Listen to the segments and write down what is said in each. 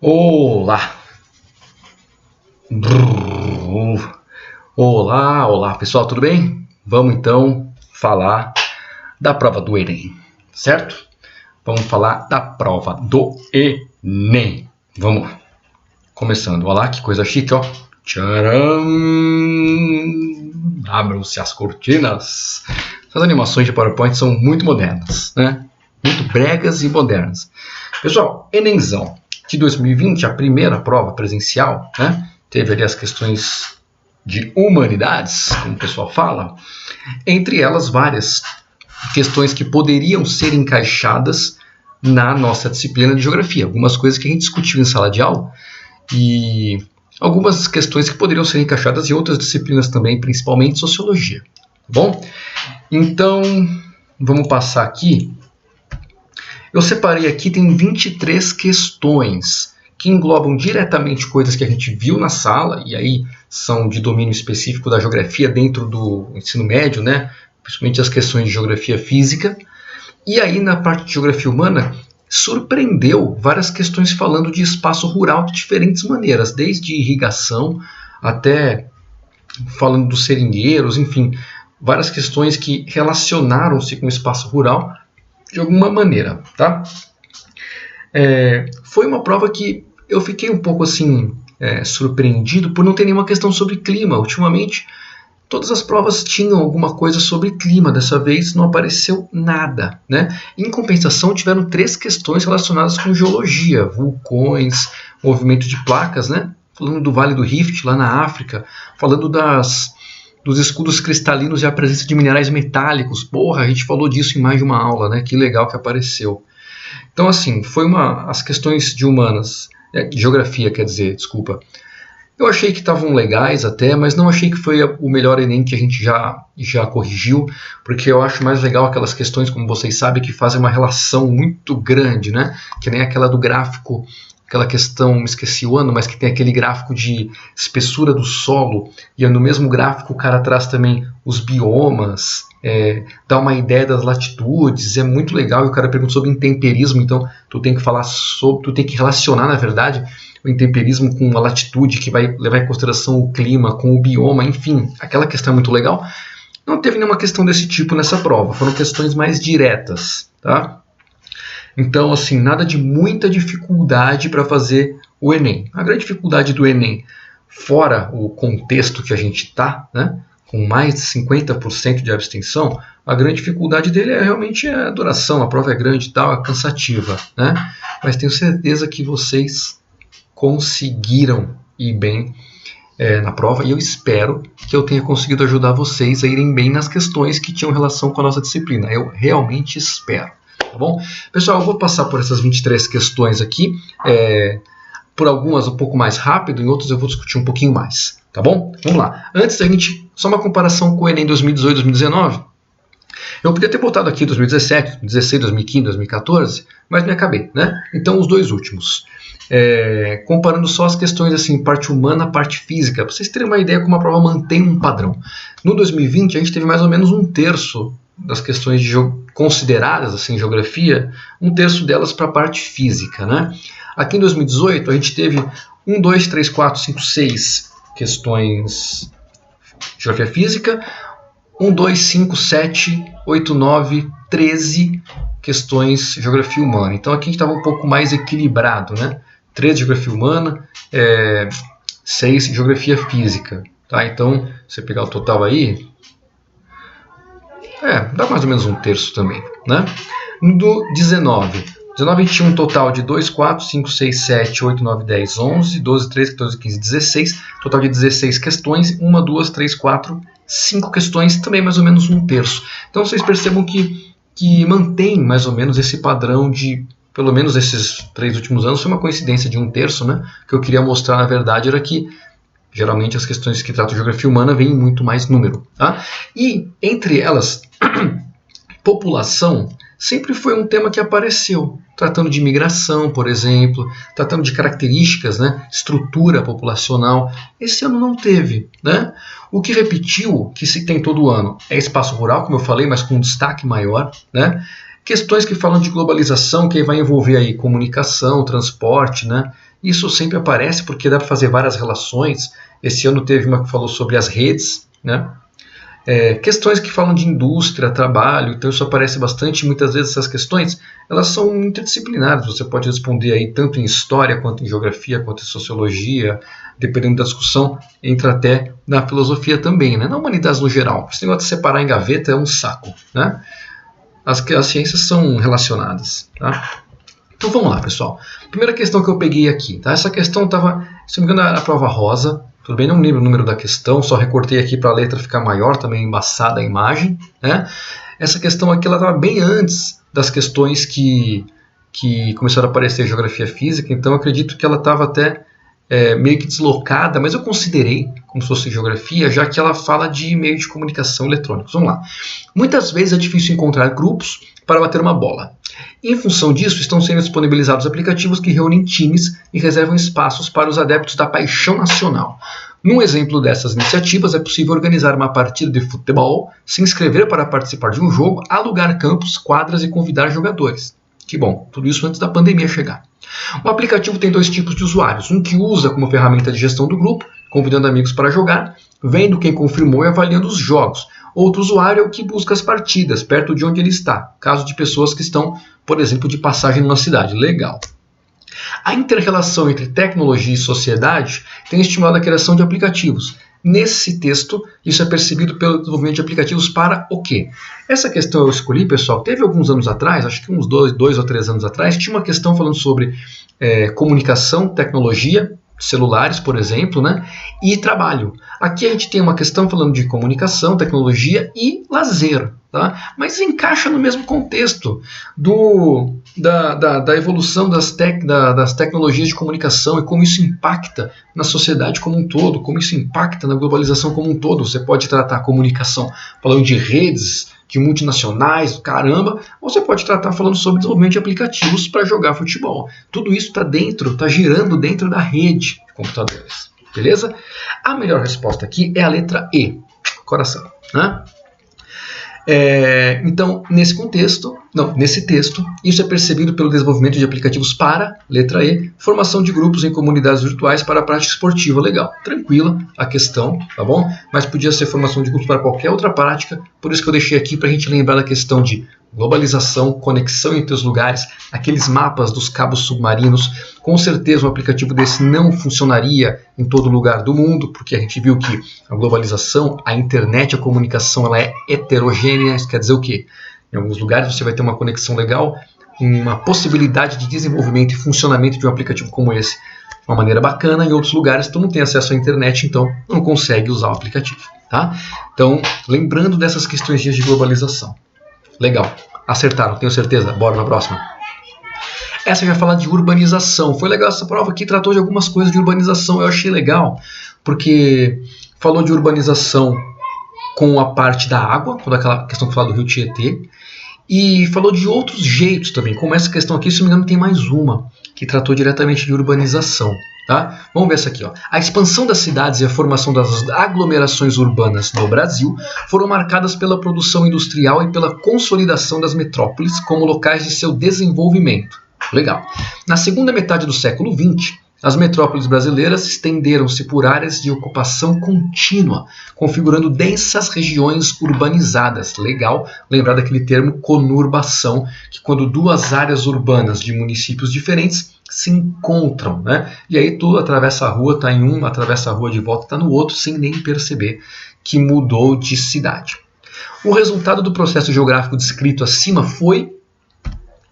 Olá! Olá, pessoal, tudo bem? Vamos então falar da prova do Enem, certo? Vamos falar da prova do Enem. Vamos lá. Começando, olha lá, que coisa chique, ó. Tcharam! Abram-se as cortinas. Essas animações de PowerPoint são muito modernas, né? Muito bregas e modernas. Pessoal, Enemzão de 2020, a primeira prova presencial, né? Teve ali as questões de humanidades, como o pessoal fala, entre elas várias questões que poderiam ser encaixadas na nossa disciplina de geografia. Algumas coisas que a gente discutiu em sala de aula e algumas questões que poderiam ser encaixadas em outras disciplinas também, principalmente sociologia. Tá bom? Então, vamos passar aqui. Eu separei aqui, tem 23 questões que englobam diretamente coisas que a gente viu na sala, e aí são de domínio específico da geografia dentro do ensino médio, né? Principalmente as questões de geografia física. E aí, na parte de geografia humana, surpreendeu várias questões falando de espaço rural de diferentes maneiras, desde irrigação até falando dos seringueiros, enfim, várias questões que relacionaram-se com o espaço rural de alguma maneira, tá? Foi uma prova que eu fiquei um pouco assim surpreendido por não ter nenhuma questão sobre clima. Ultimamente, todas as provas tinham alguma coisa sobre clima. Dessa vez não apareceu nada, né? Em compensação, tiveram 3 questões relacionadas com geologia, vulcões, movimento de placas, né? Falando do Vale do Rift, lá na África, falando dos escudos cristalinos e a presença de minerais metálicos. Porra, a gente falou disso em mais de uma aula, né? Que legal que apareceu. Então, assim, as questões de humanas, de geografia, quer dizer, desculpa. Eu achei que estavam legais até, mas não achei que foi o melhor Enem que a gente já corrigiu, porque eu acho mais legal aquelas questões, como vocês sabem, que fazem uma relação muito grande, né? Que nem aquela do gráfico, aquela questão, me esqueci o ano, mas que tem aquele gráfico de espessura do solo, e no mesmo gráfico o cara traz também os biomas, dá uma ideia das latitudes, é muito legal, e o cara pergunta sobre intemperismo, então tu tem que relacionar, na verdade, o intemperismo com a latitude, que vai levar em consideração o clima, com o bioma, enfim, aquela questão é muito legal. Não teve nenhuma questão desse tipo nessa prova, foram questões mais diretas, tá? Então, assim, nada de muita dificuldade para fazer o Enem. A grande dificuldade do Enem, fora o contexto que a gente está, né, com mais de 50% de abstenção, a grande dificuldade dele realmente a duração. A prova é grande e tal, é cansativa, né? Mas tenho certeza que vocês conseguiram ir bem na prova, e eu espero que eu tenha conseguido ajudar vocês a irem bem nas questões que tinham relação com a nossa disciplina. Eu realmente espero. Tá bom? Pessoal, eu vou passar por essas 23 questões aqui, por algumas um pouco mais rápido, em outras eu vou discutir um pouquinho mais, tá bom? Vamos lá. Antes da gente, só uma comparação com o Enem 2018 e 2019. Eu podia ter botado aqui 2017, 2016, 2015, 2014, mas me acabei, né? Então, os dois últimos. Comparando só as questões assim, parte humana, parte física, para vocês terem uma ideia como a prova mantém um padrão. No 2020, a gente teve mais ou menos 1/3 das questões consideradas assim, geografia, 1/3 delas para a parte física, né? Aqui em 2018 a gente teve 1, 2, 3, 4, 5, 6 questões de geografia física, 1, 2, 5, 7, 8, 9, 13 questões de geografia humana. Então aqui a gente estava um pouco mais equilibrado, né? 13 de geografia humana, 6 de geografia física, tá? Então, se você pegar o total aí, dá mais ou menos 1/3 também, né? Do 19 a gente tinha um total de 2, 4, 5, 6, 7, 8, 9, 10, 11, 12, 13, 14, 15, 16. Total de 16 questões. 1, 2, 3, 4, 5 questões. Também mais ou menos 1/3. Então vocês percebam que mantém mais ou menos esse padrão de, pelo menos esses 3 últimos anos, foi uma coincidência de 1/3, né? O que eu queria mostrar, na verdade, era que geralmente as questões que tratam de geografia humana vêm em muito mais número, tá? E, entre elas, população sempre foi um tema que apareceu, tratando de migração, por exemplo, tratando de características, né, estrutura populacional. Esse ano não teve, né? O que repetiu, que se tem todo ano, é espaço rural, como eu falei, mas com um destaque maior, né? Questões que falam de globalização, que vai envolver aí comunicação, transporte, né? Isso sempre aparece porque dá para fazer várias relações. Esse ano teve uma que falou sobre as redes, né? Questões que falam de indústria, trabalho, então isso aparece bastante. Muitas vezes essas questões elas são interdisciplinares, você pode responder aí tanto em história, quanto em geografia, quanto em sociologia, dependendo da discussão, entra até na filosofia também, né? Na humanidades no geral. Esse negócio de separar em gaveta é um saco, né? As ciências são relacionadas, tá? Então vamos lá, pessoal. Primeira questão que eu peguei aqui, tá? Essa questão estava, se não me engano, na prova rosa. Tudo bem, não lembro o número da questão, só recortei aqui para a letra ficar maior, também embaçada a imagem, né? Essa questão aqui ela estava bem antes das questões que começaram a aparecer em geografia física, então eu acredito que ela estava até meio que deslocada, mas eu considerei como se fosse geografia, já que ela fala de meio de comunicação eletrônicos. Vamos lá. Muitas vezes é difícil encontrar grupos para bater uma bola. Em função disso, estão sendo disponibilizados aplicativos que reúnem times e reservam espaços para os adeptos da paixão nacional. Num exemplo dessas iniciativas, é possível organizar uma partida de futebol, se inscrever para participar de um jogo, alugar campos, quadras e convidar jogadores. Que bom, tudo isso antes da pandemia chegar. O aplicativo tem dois tipos de usuários, um que usa como ferramenta de gestão do grupo, convidando amigos para jogar, vendo quem confirmou e avaliando os jogos. Outro usuário é o que busca as partidas, perto de onde ele está, caso de pessoas que estão, por exemplo, de passagem numa cidade. Legal. A inter-relação entre tecnologia e sociedade tem estimulado a criação de aplicativos. Nesse texto, isso é percebido pelo desenvolvimento de aplicativos para o quê? Essa questão eu escolhi, pessoal, teve alguns anos atrás, acho que uns 2 ou 3 anos atrás, tinha uma questão falando sobre comunicação, tecnologia, celulares, por exemplo, né? E trabalho. Aqui a gente tem uma questão falando de comunicação, tecnologia e lazer, tá? Mas encaixa no mesmo contexto da evolução das tecnologias de comunicação e como isso impacta na sociedade como um todo, como isso impacta na globalização como um todo. Você pode tratar a comunicação falando de redes, de multinacionais, caramba, ou você pode tratar falando sobre desenvolvimento de aplicativos para jogar futebol. Tudo isso está girando dentro da rede de computadores. Beleza? A melhor resposta aqui é a letra E, coração, né? Então, nesse texto, isso é percebido pelo desenvolvimento de aplicativos para, letra E, formação de grupos em comunidades virtuais para a prática esportiva. Legal, tranquila a questão, tá bom? Mas podia ser formação de grupos para qualquer outra prática, por isso que eu deixei aqui para a gente lembrar da questão de globalização, conexão entre os lugares, aqueles mapas dos cabos submarinos. Com certeza um aplicativo desse não funcionaria em todo lugar do mundo, porque a gente viu que a globalização, a internet, a comunicação, ela é heterogênea. Isso quer dizer o quê? Em alguns lugares você vai ter uma conexão legal, uma possibilidade de desenvolvimento e funcionamento de um aplicativo como esse de uma maneira bacana. Em outros lugares tu não tem acesso à internet, então não consegue usar o aplicativo, tá? Então, lembrando dessas questões de globalização. Legal, acertaram, tenho certeza. Bora na próxima. Essa já fala de urbanização. Foi legal essa prova aqui, tratou de algumas coisas de urbanização. Eu achei legal, porque falou de urbanização com a parte da água, toda aquela questão que fala do rio Tietê, e falou de outros jeitos também, como essa questão aqui, se não me engano, tem mais uma, que tratou diretamente de urbanização. Tá? Vamos ver essa aqui. Ó. A expansão das cidades e a formação das aglomerações urbanas no Brasil foram marcadas pela produção industrial e pela consolidação das metrópoles como locais de seu desenvolvimento. Legal. Na segunda metade do século XX, as metrópoles brasileiras estenderam-se por áreas de ocupação contínua, configurando densas regiões urbanizadas. Legal, lembrar daquele termo conurbação, que quando duas áreas urbanas de municípios diferentes se encontram, né? E aí tu atravessa a rua, está em um, atravessa a rua de volta, está no outro, sem nem perceber que mudou de cidade. O resultado do processo geográfico descrito acima foi,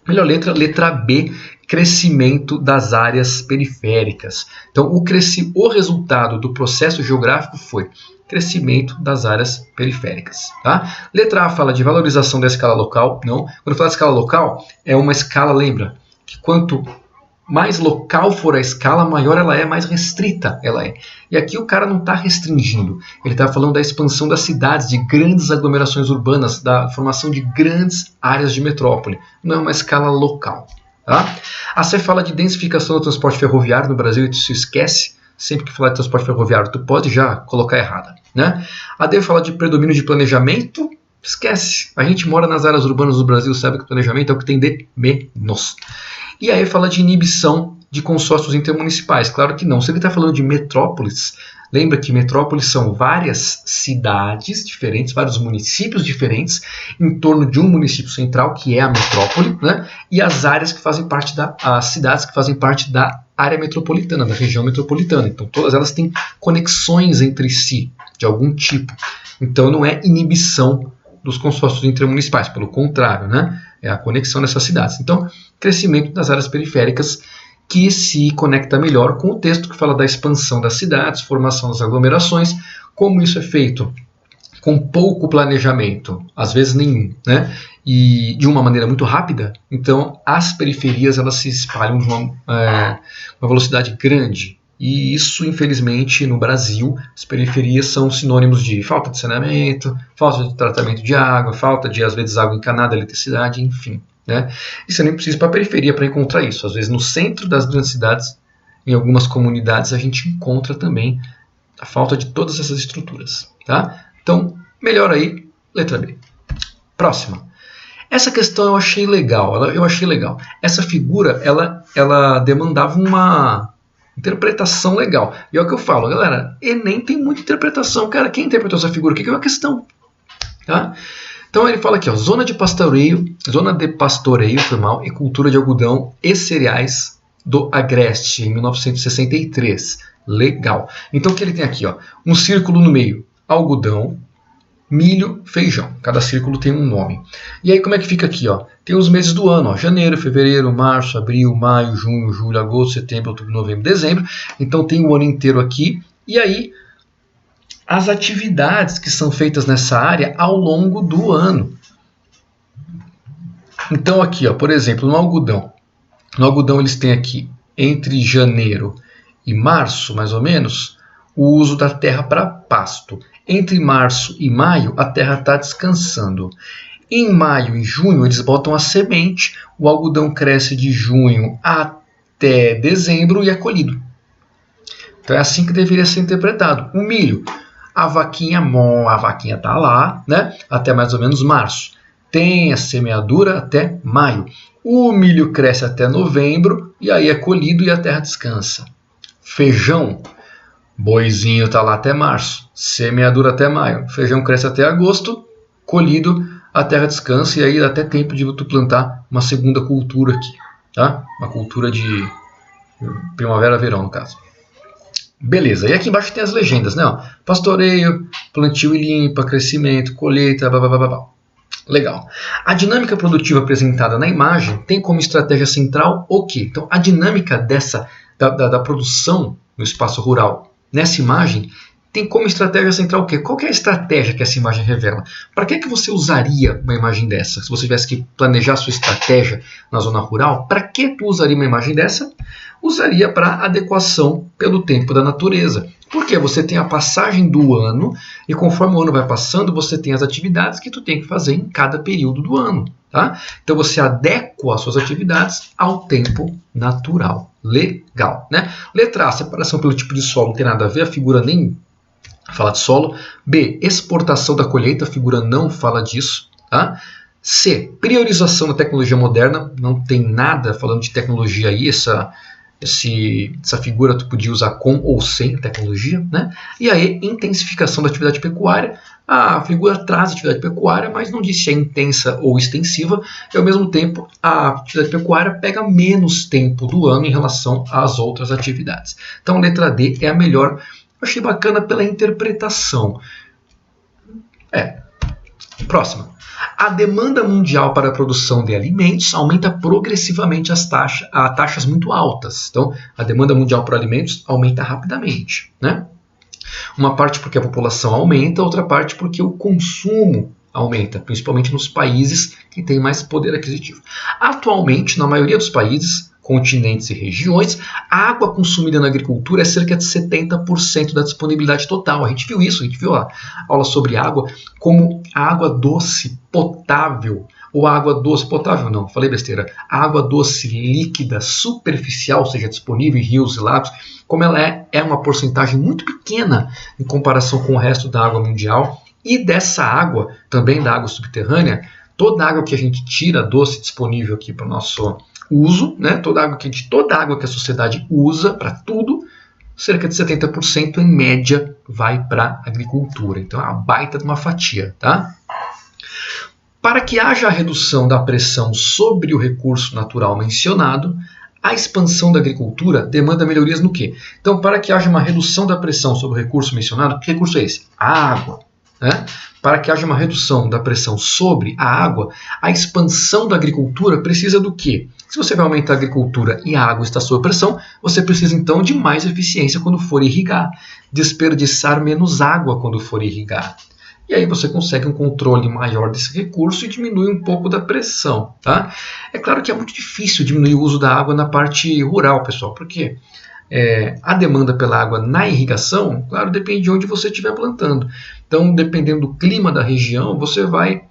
melhor letra B, crescimento das áreas periféricas. Então, o resultado do processo geográfico foi crescimento das áreas periféricas. Tá? Letra A fala de valorização da escala local. Não. Quando fala de escala local, é uma escala, lembra, que quanto mais local for a escala, maior ela é, mais restrita ela é. E aqui o cara não está restringindo. Ele está falando da expansão das cidades, de grandes aglomerações urbanas, da formação de grandes áreas de metrópole. Não é uma escala local. Tá? A C fala de densificação do transporte ferroviário no Brasil e tu se esquece. Sempre que falar de transporte ferroviário, tu pode já colocar errada. Né? A D fala de predomínio de planejamento. Esquece. A gente mora nas áreas urbanas do Brasil, sabe que o planejamento é o que tem de menos. E aí fala de inibição de consórcios intermunicipais. Claro que não. Se ele está falando de metrópoles, lembra que metrópoles são várias cidades diferentes, vários municípios diferentes, em torno de um município central, que é a metrópole, né? E as áreas que fazem parte as cidades que fazem parte da área metropolitana, da região metropolitana. Então, todas elas têm conexões entre si, de algum tipo. Então, não é inibição dos consórcios intermunicipais, pelo contrário, né? É a conexão dessas cidades. Então, crescimento das áreas periféricas que se conecta melhor com o texto que fala da expansão das cidades, formação das aglomerações, como isso é feito com pouco planejamento, às vezes nenhum, né? E de uma maneira muito rápida, então as periferias elas se espalham de uma velocidade grande. E isso, infelizmente, no Brasil, as periferias são sinônimos de falta de saneamento, falta de tratamento de água, falta de, às vezes, água encanada, eletricidade, enfim. Né? E você nem precisa ir para a periferia para encontrar isso. Às vezes, no centro das grandes cidades, em algumas comunidades, a gente encontra também a falta de todas essas estruturas. Tá? Então, melhor aí, letra B. Próxima. Essa questão eu achei legal. Essa figura, ela demandava uma interpretação legal. E é o que eu falo, galera, Enem tem muita interpretação. Cara, quem interpretou essa figura? O que é uma questão? Tá? Então ele fala aqui, ó, zona de pastoreio e cultura de algodão e cereais do Agreste, em 1963. Legal. Então o que ele tem aqui? Ó, um círculo no meio, algodão, milho, feijão. Cada círculo tem um nome. E aí como é que fica aqui? Ó? Tem os meses do ano, ó, janeiro, fevereiro, março, abril, maio, junho, julho, agosto, setembro, outubro, novembro, dezembro. Então tem o ano inteiro aqui. E aí as atividades que são feitas nessa área ao longo do ano. Então aqui, ó, por exemplo, no algodão eles têm aqui entre janeiro e março, mais ou menos, o uso da terra para pasto. Entre março e maio, a terra está descansando. Em maio e junho, eles botam a semente, o algodão cresce de junho até dezembro e é colhido. Então é assim que deveria ser interpretado. O milho, a vaquinha está lá, né, até mais ou menos março. Tem a semeadura até maio. O milho cresce até novembro e aí é colhido e a terra descansa. Feijão, boizinho está lá até março, semeadura até maio, feijão cresce até agosto, colhido, a terra descansa e aí dá até tempo de tu plantar uma segunda cultura aqui, tá? Uma cultura de primavera-verão, no caso. Beleza, e aqui embaixo tem as legendas, né? Ó, pastoreio, plantio e limpa, crescimento, colheita, blá, blá, blá, blá. Legal. A dinâmica produtiva apresentada na imagem tem como estratégia central o quê? Então, a dinâmica da produção no espaço rural nessa imagem tem como estratégia central o quê? Qual que é a estratégia que essa imagem revela? Para que você usaria uma imagem dessa? Se você tivesse que planejar sua estratégia na zona rural, para que tu usaria uma imagem dessa? Usaria para adequação pelo tempo da natureza. Porque você tem a passagem do ano e conforme o ano vai passando, você tem as atividades que tu tem que fazer em cada período do ano. Tá? Então você adequa as suas atividades ao tempo natural. Legal. Né? Letra A, separação pelo tipo de solo, não tem nada a ver, a figura nem fala de solo. B, exportação da colheita, a figura não fala disso. Tá? C, priorização da tecnologia moderna, não tem nada falando de tecnologia aí, essa figura tu podia usar com ou sem tecnologia, né? E aí, intensificação da atividade pecuária, a figura traz atividade pecuária, mas não diz se é intensa ou extensiva, e ao mesmo tempo a atividade pecuária pega menos tempo do ano em relação às outras atividades. Então, a letra D é a melhor. Eu achei bacana pela interpretação. Próxima. A demanda mundial para a produção de alimentos aumenta progressivamente a taxas muito altas. Então, a demanda mundial por alimentos aumenta rapidamente. Né? Uma parte porque a população aumenta, outra parte porque o consumo aumenta, principalmente nos países que têm mais poder aquisitivo. Atualmente, na maioria dos países, continentes e regiões, a água consumida na agricultura é cerca de 70% da disponibilidade total. A gente viu isso, a gente viu a aula sobre água, como a água doce potável, ou a água doce potável não, falei besteira, a água doce líquida superficial, ou seja, disponível em rios e lagos, como ela é uma porcentagem muito pequena em comparação com o resto da água mundial, e dessa água, também da água subterrânea, toda a água que a gente tira doce disponível aqui para uso, né, de toda a água que a sociedade usa para tudo, cerca de 70% em média vai para a agricultura. Então é uma baita de uma fatia. Tá? Para que haja a redução da pressão sobre o recurso natural mencionado, a expansão da agricultura demanda melhorias no quê? Então, para que haja uma redução da pressão sobre o recurso mencionado, que recurso é esse? A água. Né? Para que haja uma redução da pressão sobre a água, a expansão da agricultura precisa do quê? Se você vai aumentar a agricultura e a água está sob pressão, você precisa então de mais eficiência quando for irrigar, desperdiçar menos água quando for irrigar. E aí você consegue um controle maior desse recurso e diminui um pouco da pressão. Tá? É claro que é muito difícil diminuir o uso da água na parte rural, pessoal, porque a demanda pela água na irrigação, claro, depende de onde você estiver plantando. Então, dependendo do clima da região, você vai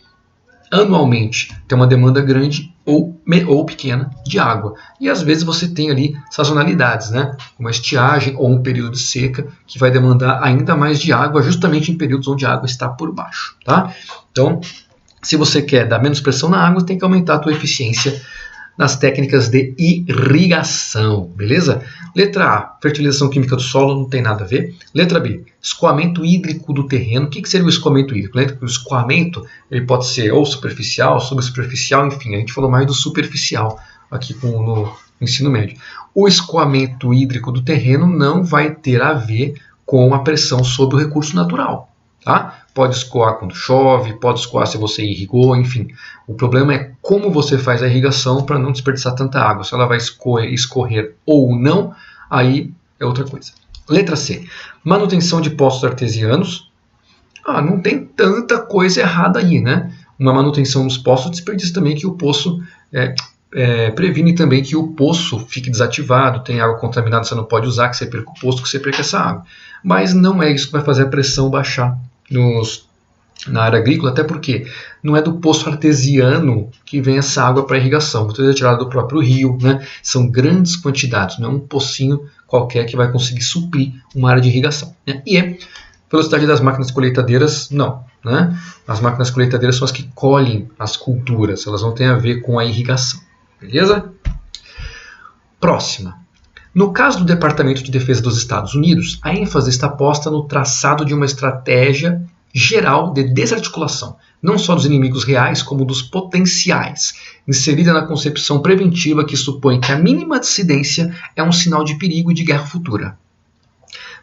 anualmente ter uma demanda grande ou pequena de água. E às vezes você tem ali sazonalidades, né? Uma estiagem ou um período de seca que vai demandar ainda mais de água justamente em períodos onde a água está por baixo. Tá? Então, se você quer dar menos pressão na água, tem que aumentar a tua eficiência nas técnicas de irrigação, beleza? Letra A, fertilização química do solo, não tem nada a ver. Letra B, escoamento hídrico do terreno. O que seria o escoamento hídrico? O escoamento ele pode ser ou superficial, subsuperficial, enfim, a gente falou mais do superficial aqui no ensino médio. O escoamento hídrico do terreno não vai ter a ver com a pressão sobre o recurso natural. Tá? Pode escoar quando chove, pode escoar se você irrigou, enfim. O problema é como você faz a irrigação para não desperdiçar tanta água. Se ela vai escorrer ou não, aí é outra coisa. Letra C. Manutenção de poços artesianos. Não tem tanta coisa errada aí, né? Uma manutenção nos poços desperdiça também que o poço previne também que o poço fique desativado, tem água contaminada, você não pode usar, que você perca o poço, que você perca essa água. Mas não é isso que vai fazer a pressão baixar na área agrícola, até porque não é do poço artesiano que vem essa água para irrigação, muitas vezes é tirada do próprio rio, né? São grandes quantidades, não é um pocinho qualquer que vai conseguir suprir uma área de irrigação. Né? E velocidade das máquinas colheitadeiras, não. Né? As máquinas colheitadeiras são as que colhem as culturas, elas não têm a ver com a irrigação. Beleza? Próxima. No caso do Departamento de Defesa dos Estados Unidos, a ênfase está posta no traçado de uma estratégia geral de desarticulação, não só dos inimigos reais, como dos potenciais, inserida na concepção preventiva que supõe que a mínima dissidência é um sinal de perigo e de guerra futura.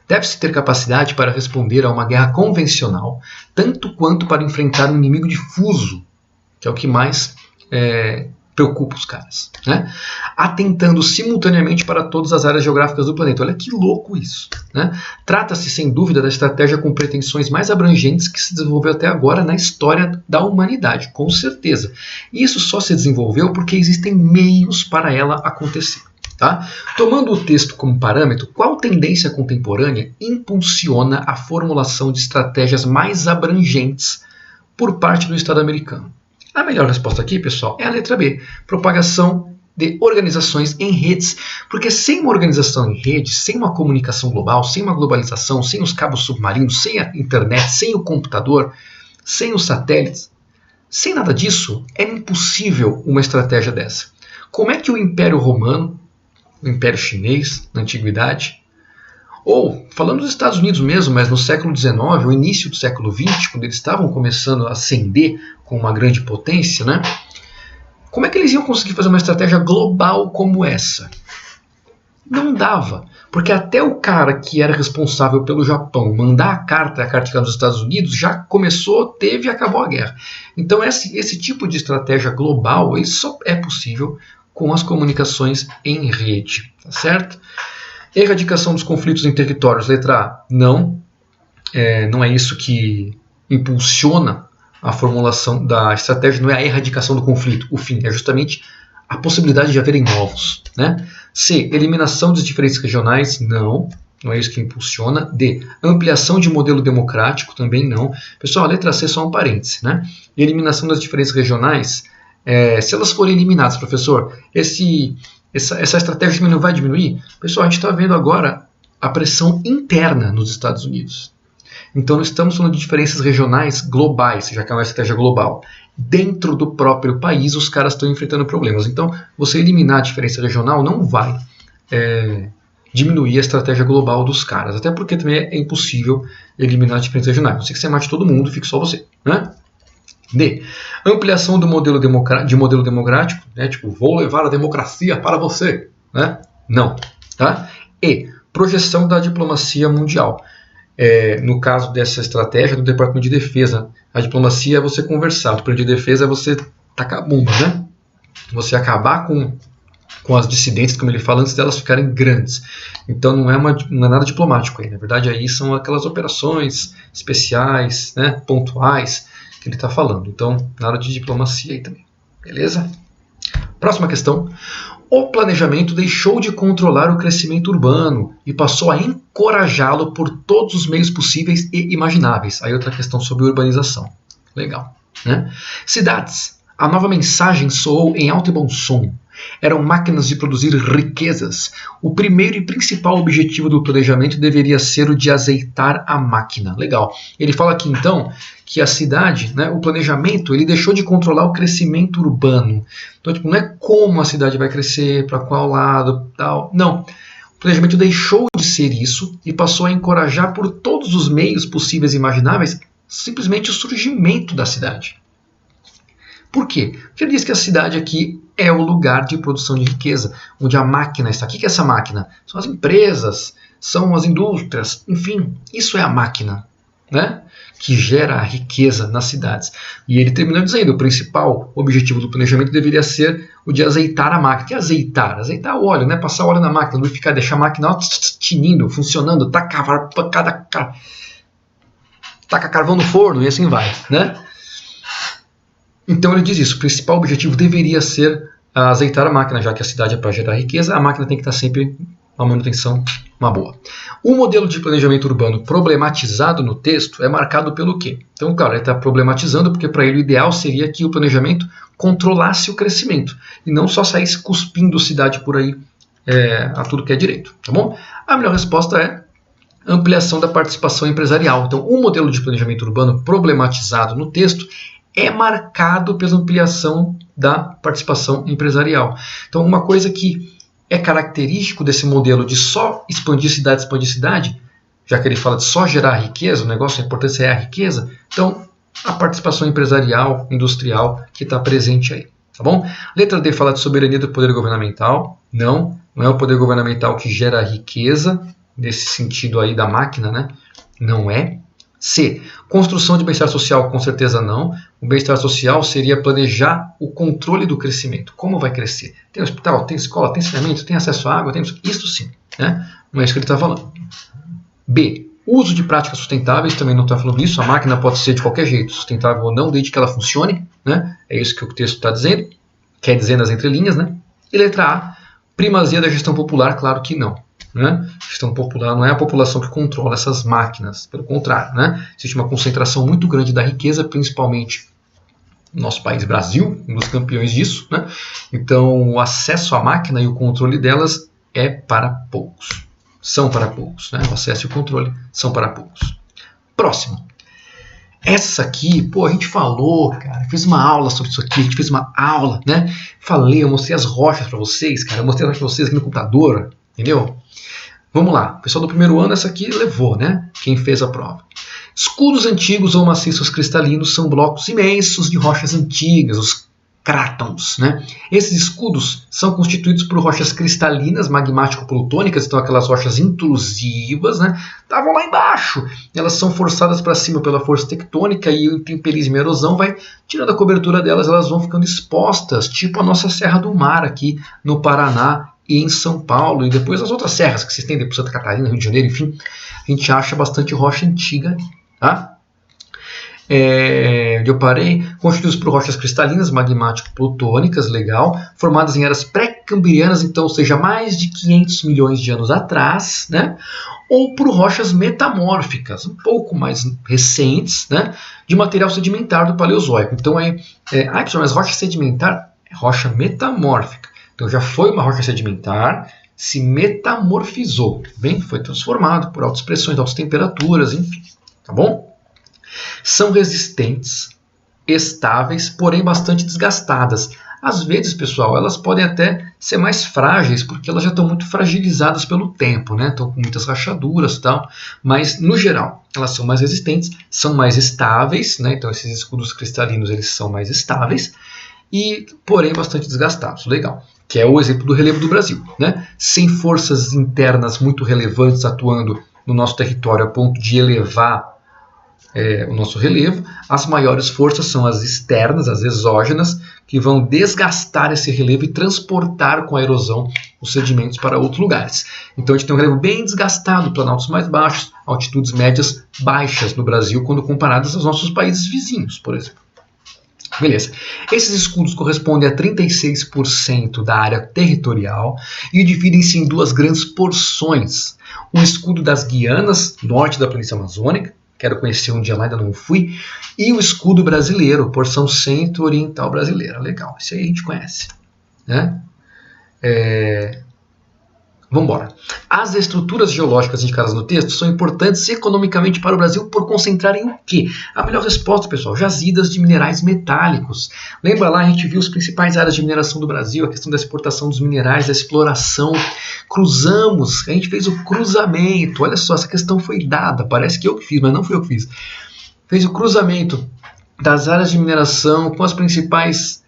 Deve-se ter capacidade para responder a uma guerra convencional, tanto quanto para enfrentar um inimigo difuso, que é o que mais preocupa os caras, né? Atentando simultaneamente para todas as áreas geográficas do planeta. Olha que louco isso, né? Trata-se, sem dúvida, da estratégia com pretensões mais abrangentes que se desenvolveu até agora na história da humanidade, com certeza. E isso só se desenvolveu porque existem meios para ela acontecer. Tá? Tomando o texto como parâmetro, qual tendência contemporânea impulsiona a formulação de estratégias mais abrangentes por parte do Estado americano? A melhor resposta aqui, pessoal, é a letra B, propagação de organizações em redes, porque sem uma organização em rede, sem uma comunicação global, sem uma globalização, sem os cabos submarinos, sem a internet, sem o computador, sem os satélites, sem nada disso, é impossível uma estratégia dessa. Como é que o Império Romano, o Império Chinês, na Antiguidade, ou, falando dos Estados Unidos mesmo, mas no século XIX, o início do século XX, quando eles estavam começando a ascender com uma grande potência, né? Como é que eles iam conseguir fazer uma estratégia global como essa? Não dava, porque até o cara que era responsável pelo Japão mandar a carta ficar nos Estados Unidos já começou, teve e acabou a guerra. Então esse tipo de estratégia global ele só é possível com as comunicações em rede, tá certo? Erradicação dos conflitos em territórios, letra A, não. Não é isso que impulsiona a formulação da estratégia, não é a erradicação do conflito. O fim é justamente a possibilidade de haverem novos. Né? C, eliminação das diferenças regionais, não. Não é isso que impulsiona. D, ampliação de modelo democrático, também não. Pessoal, a letra C é só um parêntese. Né? Eliminação das diferenças regionais, se elas forem eliminadas, professor, essa estratégia não vai diminuir? Pessoal, a gente está vendo agora a pressão interna nos Estados Unidos. Então não estamos falando de diferenças regionais globais, já que é uma estratégia global. Dentro do próprio país os caras estão enfrentando problemas. Então você eliminar a diferença regional não vai diminuir a estratégia global dos caras. Até porque também é impossível eliminar a diferença regional. Não sei que você mate todo mundo, fique só você. Né? D. Ampliação do modelo democrático, né? Tipo, vou levar a democracia para você. Né? Não. Tá? E. Projeção da diplomacia mundial. No caso dessa estratégia do Departamento de Defesa, a diplomacia é você conversar, o Departamento de Defesa é você tacar a bomba, né? Você acabar com as dissidências, como ele fala, antes delas ficarem grandes. Então não é nada diplomático aí. Na verdade, aí são aquelas operações especiais, né, pontuais, que ele está falando. Então, nada de diplomacia aí também. Beleza? Próxima questão. O planejamento deixou de controlar o crescimento urbano e passou a encorajá-lo por todos os meios possíveis e imagináveis. Aí outra questão sobre urbanização. Legal. Né? Cidades. A nova mensagem soou em alto e bom som. Eram máquinas de produzir riquezas. O primeiro e principal objetivo do planejamento deveria ser o de azeitar a máquina. Legal. Ele fala aqui então que a cidade, né, o planejamento, ele deixou de controlar o crescimento urbano. Então, tipo, não é como a cidade vai crescer, para qual lado, tal. Não. O planejamento deixou de ser isso e passou a encorajar por todos os meios possíveis e imagináveis simplesmente o surgimento da cidade. Por quê? Porque ele diz que a cidade aqui é o lugar de produção de riqueza, onde a máquina está. O que é essa máquina? São as empresas, são as indústrias, enfim, isso é a máquina, né? Que gera a riqueza nas cidades. E ele termina dizendo, o principal objetivo do planejamento deveria ser o de azeitar a máquina. O que é azeitar? Azeitar o óleo, né? Passar óleo na máquina, lubrificar, deixar a máquina tinindo, funcionando, tacar carvão no forno e assim vai, né? Então ele diz isso, o principal objetivo deveria ser azeitar a máquina, já que a cidade é para gerar riqueza, a máquina tem que estar sempre uma manutenção uma boa. O modelo de planejamento urbano problematizado no texto é marcado pelo quê? Então, claro, ele está problematizando porque para ele o ideal seria que o planejamento controlasse o crescimento e não só saísse cuspindo cidade por aí a tudo que é direito, tá bom? A melhor resposta é ampliação da participação empresarial. Então, o modelo de planejamento urbano problematizado no texto é marcado pela ampliação da participação empresarial. Então, uma coisa que é característico desse modelo de só expandir cidade, já que ele fala de só gerar riqueza, o negócio, a importância é a riqueza, então a participação empresarial, industrial, que está presente aí. Tá bom? Letra D fala de soberania do poder governamental. Não é o poder governamental que gera riqueza, nesse sentido aí da máquina, né? Não é. C. Construção de bem-estar social, com certeza não. O bem-estar social seria planejar o controle do crescimento. Como vai crescer? Tem hospital, tem escola, tem saneamento, tem acesso à água, tem isso sim. Né? Não é isso que ele está falando. B. Uso de práticas sustentáveis, também não está falando isso. A máquina pode ser de qualquer jeito, sustentável ou não, desde que ela funcione. Né? É isso que o texto está dizendo. Quer dizer nas entrelinhas. Né? E letra A. Primazia da gestão popular, claro que não. Né? Gestão popular não é a população que controla essas máquinas, pelo contrário, né? Existe uma concentração muito grande da riqueza, principalmente no nosso país, Brasil, um dos campeões disso, né? Então o acesso à máquina e o controle delas é para poucos, são para poucos, né? O acesso e o controle são para poucos. Próximo. Essa aqui, a gente falou, cara, fiz uma aula sobre isso aqui, a gente fez uma aula, né? Eu mostrei as rochas para vocês, cara, eu mostrei as rochas para vocês aqui no computador, entendeu? Vamos lá, o pessoal do primeiro ano, essa aqui levou, né? Quem fez a prova. Escudos antigos ou maciços cristalinos são blocos imensos de rochas antigas, os crátons, né? Esses escudos são constituídos por rochas cristalinas, magmático-plutônicas, então aquelas rochas intrusivas, né? Estavam lá embaixo. Elas são forçadas para cima pela força tectônica e o intemperismo e a erosão vai tirando a cobertura delas, elas vão ficando expostas, tipo a nossa Serra do Mar aqui no Paraná e em São Paulo, e depois as outras serras que se estendem por Santa Catarina, Rio de Janeiro, enfim, a gente acha bastante rocha antiga ali, tá? Onde eu parei, constituídos por rochas cristalinas, magmático-plutônicas, legal, formadas em eras pré-cambrianas, então, ou seja, mais de 500 milhões de anos atrás, né? Ou por rochas metamórficas, um pouco mais recentes, né? De material sedimentar do Paleozoico. Então, mas rocha sedimentar é rocha metamórfica. Então já foi uma rocha sedimentar, se metamorfizou, bem, foi transformado por altas pressões, altas temperaturas, enfim. tá bom? São resistentes, estáveis, porém bastante desgastadas. Às vezes, pessoal, elas podem até ser mais frágeis, porque elas já estão muito fragilizadas pelo tempo, né? Estão com muitas rachaduras e tal, mas, no geral, elas são mais resistentes, são mais estáveis, né? Então, esses escudos cristalinos, eles são mais estáveis, e, porém, bastante desgastados. Legal. Que é o exemplo do relevo do Brasil, né? Sem forças internas muito relevantes atuando no nosso território a ponto de elevar o nosso relevo, as maiores forças são as externas, as exógenas, que vão desgastar esse relevo e transportar com a erosão os sedimentos para outros lugares. Então a gente tem um relevo bem desgastado, planaltos mais baixos, altitudes médias baixas no Brasil, quando comparadas aos nossos países vizinhos, por exemplo. Beleza. Esses escudos correspondem a 36% da área territorial e dividem-se em duas grandes porções. O escudo das Guianas, norte da planície amazônica, quero conhecer um dia lá, ainda não fui, e o escudo brasileiro, porção centro-oriental brasileira. Legal, isso aí a gente conhece, né? Vamos embora. As estruturas geológicas indicadas no texto são importantes economicamente para o Brasil por concentrarem o quê? A melhor resposta, pessoal, jazidas de minerais metálicos. Lembra lá, a gente viu as principais áreas de mineração do Brasil, a questão da exportação dos minerais, da exploração. Cruzamos, a gente fez o cruzamento. Olha só, essa questão foi dada, parece que eu que fiz, mas não fui eu que fiz. Fez o cruzamento das áreas de mineração com as principais...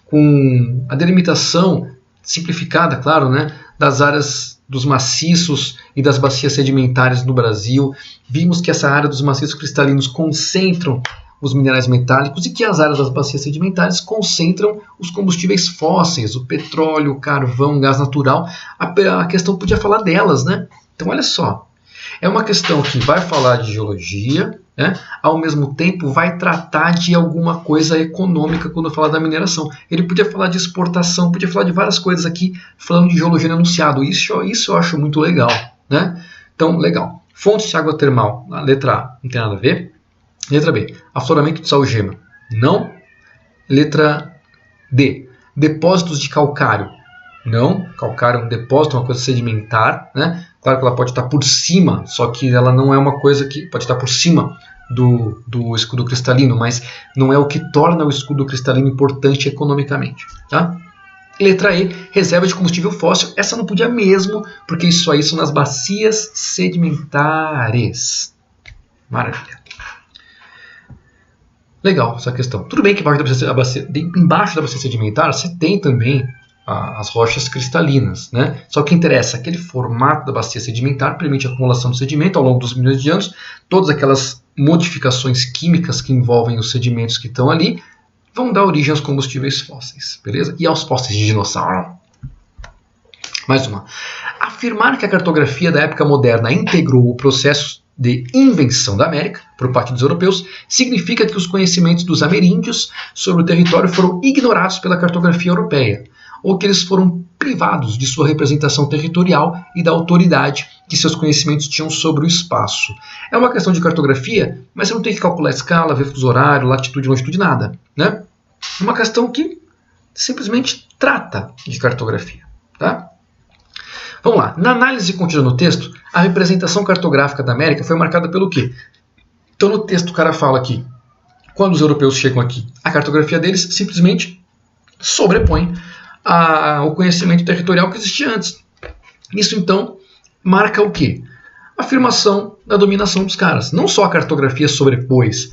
com a delimitação simplificada, claro, né, das áreas dos maciços e das bacias sedimentares no Brasil. Vimos que essa área dos maciços cristalinos concentram os minerais metálicos e que as áreas das bacias sedimentares concentram os combustíveis fósseis, o petróleo, o carvão, o gás natural. A questão podia falar delas, né? Então, olha só, é uma questão que vai falar de geologia, né? Ao mesmo tempo vai tratar de alguma coisa econômica quando falar da mineração. Ele podia falar de exportação, podia falar de várias coisas aqui, falando de geologia no enunciado. Isso eu acho muito legal, né? Então, legal. Fontes de água termal, a letra A, não tem nada a ver. Letra B, afloramento de salgema. Não. Letra D, depósitos de calcário. Não, calcário é um depósito, uma coisa sedimentar, né? Claro que ela pode estar por cima, só que ela não é uma coisa que pode estar por cima do escudo cristalino, mas não é o que torna o escudo cristalino importante economicamente, tá? Letra E, reserva de combustível fóssil. Essa não podia mesmo, porque isso aí são nas bacias sedimentares. Maravilha. Legal essa questão. Tudo bem que embaixo da bacia sedimentar você tem também as rochas cristalinas, né? Só que interessa, aquele formato da bacia sedimentar permite a acumulação do sedimento ao longo dos milhões de anos. Todas aquelas modificações químicas que envolvem os sedimentos que estão ali vão dar origem aos combustíveis fósseis, beleza? E aos fósseis de dinossauro. Mais uma. Afirmar que a cartografia da época moderna integrou o processo de invenção da América por parte dos europeus significa que os conhecimentos dos ameríndios sobre o território foram ignorados pela cartografia europeia, ou que eles foram privados de sua representação territorial e da autoridade que seus conhecimentos tinham sobre o espaço. É uma questão de cartografia, mas você não tem que calcular a escala, ver fuso horário, latitude, longitude, nada, né? É uma questão que simplesmente trata de cartografia, tá? Vamos lá. Na análise contida no texto, a representação cartográfica da América foi marcada pelo quê? Então no texto o cara fala que quando os europeus chegam aqui, a cartografia deles simplesmente sobrepõe o conhecimento territorial que existia antes. Isso então marca o quê? A afirmação da dominação dos caras. Não só a cartografia sobrepôs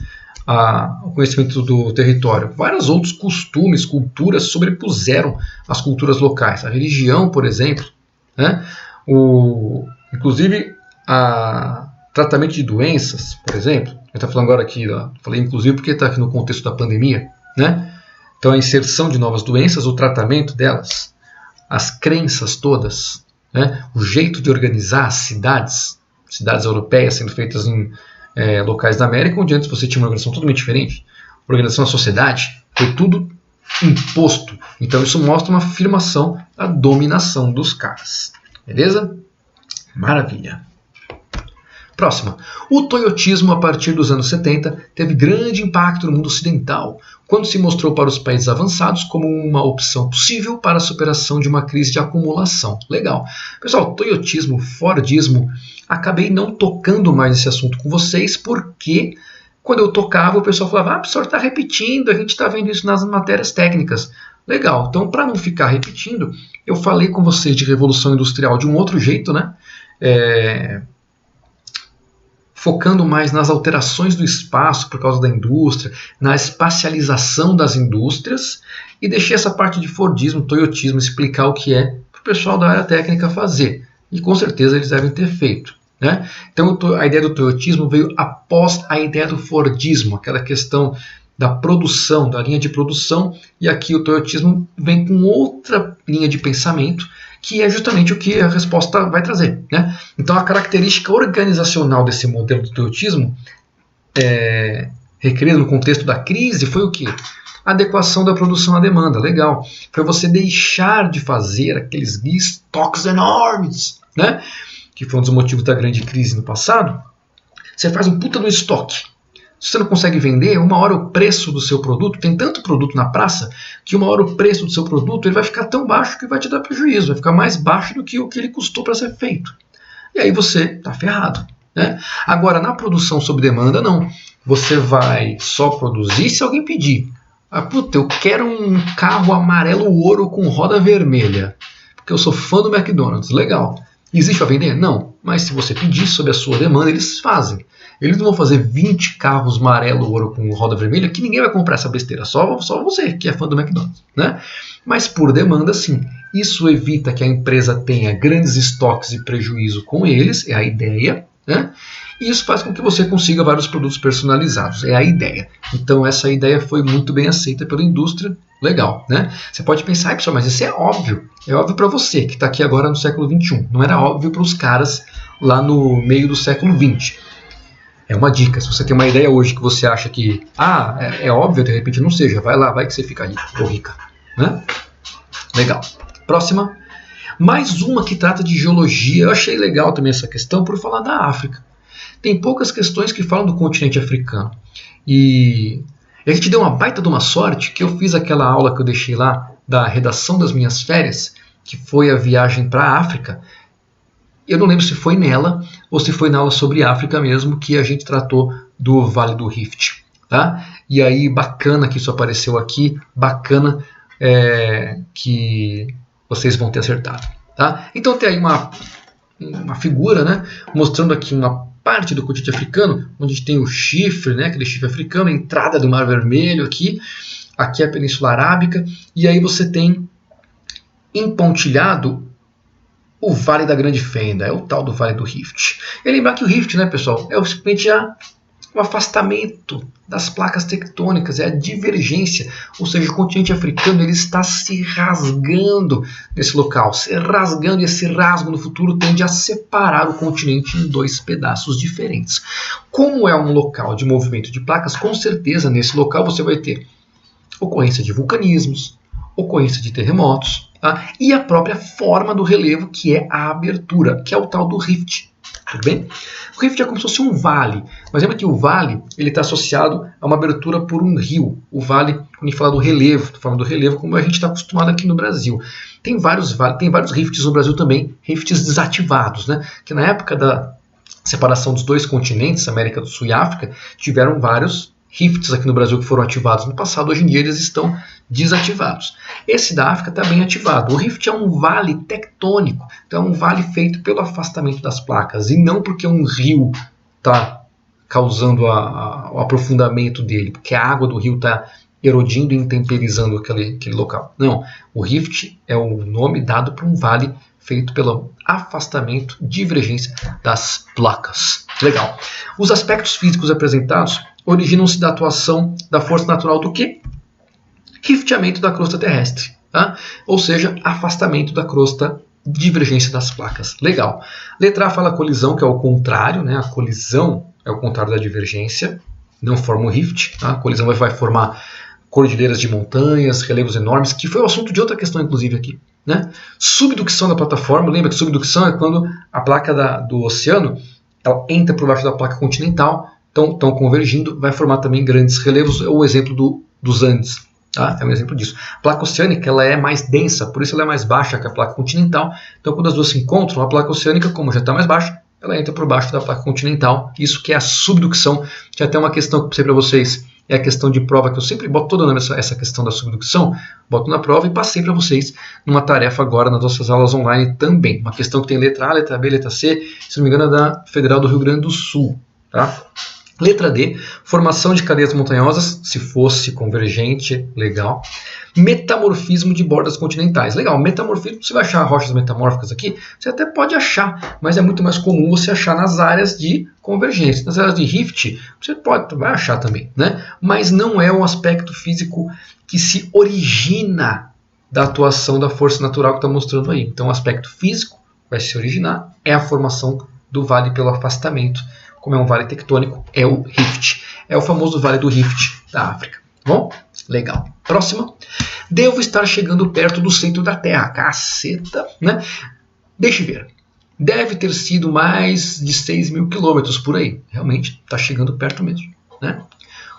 o conhecimento do território, vários outros costumes, culturas sobrepuseram as culturas locais. A religião, por exemplo, né? Inclusive tratamento de doenças, por exemplo. Eu estou falando agora aqui, falei inclusive porque está aqui no contexto da pandemia, né? Então a inserção de novas doenças, o tratamento delas, as crenças todas, né? O jeito de organizar as cidades europeias sendo feitas em locais da América, onde antes você tinha uma organização totalmente diferente. A organização da sociedade foi tudo imposto. Então isso mostra uma afirmação da dominação dos caras. Beleza? Maravilha. Próxima. O toyotismo, a partir dos anos 70, teve grande impacto no mundo ocidental, quando se mostrou para os países avançados como uma opção possível para a superação de uma crise de acumulação. Legal. Pessoal, toyotismo, fordismo, acabei não tocando mais esse assunto com vocês, porque quando eu tocava, o pessoal falava, o senhor está repetindo, a gente está vendo isso nas matérias técnicas. Legal, então para não ficar repetindo, eu falei com vocês de Revolução Industrial de um outro jeito, né? Focando mais nas alterações do espaço por causa da indústria, na espacialização das indústrias, e deixei essa parte de Fordismo, Toyotismo, explicar o que é para o pessoal da área técnica fazer. E com certeza eles devem ter feito. Né? Então a ideia do Toyotismo veio após a ideia do Fordismo, aquela questão da produção, da linha de produção, e aqui o Toyotismo vem com outra linha de pensamento, que é justamente o que a resposta vai trazer. Né? Então a característica organizacional desse modelo do Toyotismo, requerido no contexto da crise, foi o quê? A adequação da produção à demanda. Legal. Foi você deixar de fazer aqueles estoques enormes, né? Que foi um dos motivos da grande crise no passado. Você faz um puta no estoque. Se você não consegue vender, uma hora o preço do seu produto, tem tanto produto na praça, que uma hora o preço do seu produto ele vai ficar tão baixo que vai te dar prejuízo, vai ficar mais baixo do que o que ele custou para ser feito. E aí você está ferrado. Né? Agora, na produção sob demanda, não. Você vai só produzir se alguém pedir. Puta, eu quero um carro amarelo ouro com roda vermelha, porque eu sou fã do McDonald's. Legal. Existe para vender? Não. Mas se você pedir sob a sua demanda, eles fazem. Eles não vão fazer 20 carros amarelo ouro com roda vermelha, que ninguém vai comprar essa besteira. Só você, que é fã do McDonald's. Né? Mas por demanda, sim. Isso evita que a empresa tenha grandes estoques e prejuízo com eles, é a ideia. Né? E isso faz com que você consiga vários produtos personalizados, é a ideia. Então essa ideia foi muito bem aceita pela indústria. Legal, né? Você pode pensar, pessoal, mas isso é óbvio para você que está aqui agora no século XXI. Não era óbvio para os caras lá no meio do século XX. É uma dica, se você tem uma ideia hoje que você acha que é óbvio, de repente não seja, vai lá, vai que você fica rico ou rica. Né? Legal. Próxima. Mais uma que trata de geologia. Eu achei legal também essa questão por falar da África. Tem poucas questões que falam do continente africano. E a gente deu uma baita de uma sorte que eu fiz aquela aula que eu deixei lá da redação das minhas férias, que foi a viagem para a África. Eu não lembro se foi nela ou se foi na aula sobre África mesmo que a gente tratou do Vale do Rift. Tá? E aí, bacana que isso apareceu aqui, bacana que vocês vão ter acertado. Tá? Então tem aí uma figura, né, mostrando aqui uma parte do continente africano, onde a gente tem o chifre, né, aquele chifre africano, a entrada do Mar Vermelho aqui é a Península Arábica, e aí você tem empontilhado o Vale da Grande Fenda, é o tal do Vale do Rift. E lembrar que o Rift, né, pessoal, é simplesmente o afastamento das placas tectônicas, é a divergência, ou seja, o continente africano ele está se rasgando nesse local, se rasgando, e esse rasgo no futuro tende a separar o continente em dois pedaços diferentes. Como é um local de movimento de placas, com certeza nesse local você vai ter ocorrência de vulcanismos, ocorrência de terremotos, tá? E a própria forma do relevo, que é a abertura, que é o tal do rift. Tudo bem? O rift é como se fosse um vale, mas lembra que o vale está associado a uma abertura por um rio. O vale, quando a gente fala do relevo, da forma do relevo, como a gente está acostumado aqui no Brasil. Tem vários rifts no Brasil também, rifts desativados, né? Que na época da separação dos dois continentes, América do Sul e África, tiveram vários rifts aqui no Brasil que foram ativados no passado, hoje em dia eles estão desativados. Esse da África está bem ativado. O rift é um vale tectônico, então é um vale feito pelo afastamento das placas e não porque um rio está causando o aprofundamento dele, porque a água do rio está erodindo e intemperizando aquele local. Não, o rift é o nome dado para um vale feito pelo afastamento, divergência das placas. Legal. Os aspectos físicos apresentados originam-se da atuação da força natural do quê? Rifteamento da crosta terrestre. Tá? Ou seja, afastamento da crosta, divergência das placas. Legal. Letra A fala colisão, que é o contrário. Né? A colisão é o contrário da divergência. Não forma o rift. Tá? A colisão vai formar cordilheiras de montanhas, relevos enormes, que foi o assunto de outra questão, inclusive, aqui. Né? Subducção da plataforma. Lembra que subdução é quando a placa do oceano ela entra por baixo da placa continental, estão convergindo, vai formar também grandes relevos. O exemplo do dos Andes. Tá? É um exemplo disso. A placa oceânica ela é mais densa, por isso ela é mais baixa que a placa continental. Então, quando as duas se encontram, a placa oceânica, como já está mais baixa, ela entra por baixo da placa continental. Isso que é a subducção. Tinha até uma questão que eu passei para vocês. É a questão de prova que eu sempre boto toda essa questão da subducção. Boto na prova e passei para vocês numa tarefa agora nas nossas aulas online também. Uma questão que tem letra A, letra B, letra C. Se não me engano é da Federal do Rio Grande do Sul. Tá? Letra D, formação de cadeias montanhosas, se fosse convergente, legal. Metamorfismo de bordas continentais, legal. Metamorfismo, você vai achar rochas metamórficas aqui, você até pode achar, mas é muito mais comum você achar nas áreas de convergência. Nas áreas de rift, você vai achar também, né? Mas não é um aspecto físico que se origina da atuação da força natural que está mostrando aí. Então, o aspecto físico vai se originar, é a formação do vale pelo afastamento. Como é um vale tectônico, é o Rift. É o famoso Vale do Rift da África. Bom? Legal. Próxima. Devo estar chegando perto do centro da Terra. Caceta, né? Deixa eu ver. Deve ter sido mais de 6.000 quilômetros por aí. Realmente, está chegando perto mesmo, né?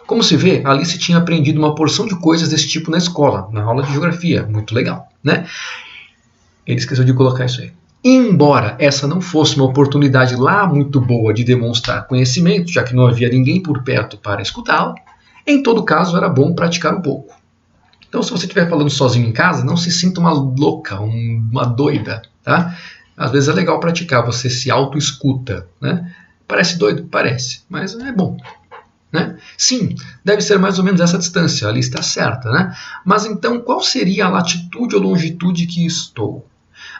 Como se vê, a Alice tinha aprendido uma porção de coisas desse tipo na escola, na aula de geografia. Muito legal, né? Ele esqueceu de colocar isso aí. Embora essa não fosse uma oportunidade lá muito boa de demonstrar conhecimento, já que não havia ninguém por perto para escutá-lo, em todo caso era bom praticar um pouco. Então, se você estiver falando sozinho em casa, não se sinta uma louca, uma doida. Tá? Às vezes é legal praticar, você se auto-escuta. Né? Parece doido? Parece, mas é bom. Né? Sim, deve ser mais ou menos essa distância, ali está certa. Né? Mas então, qual seria a latitude ou longitude que estou?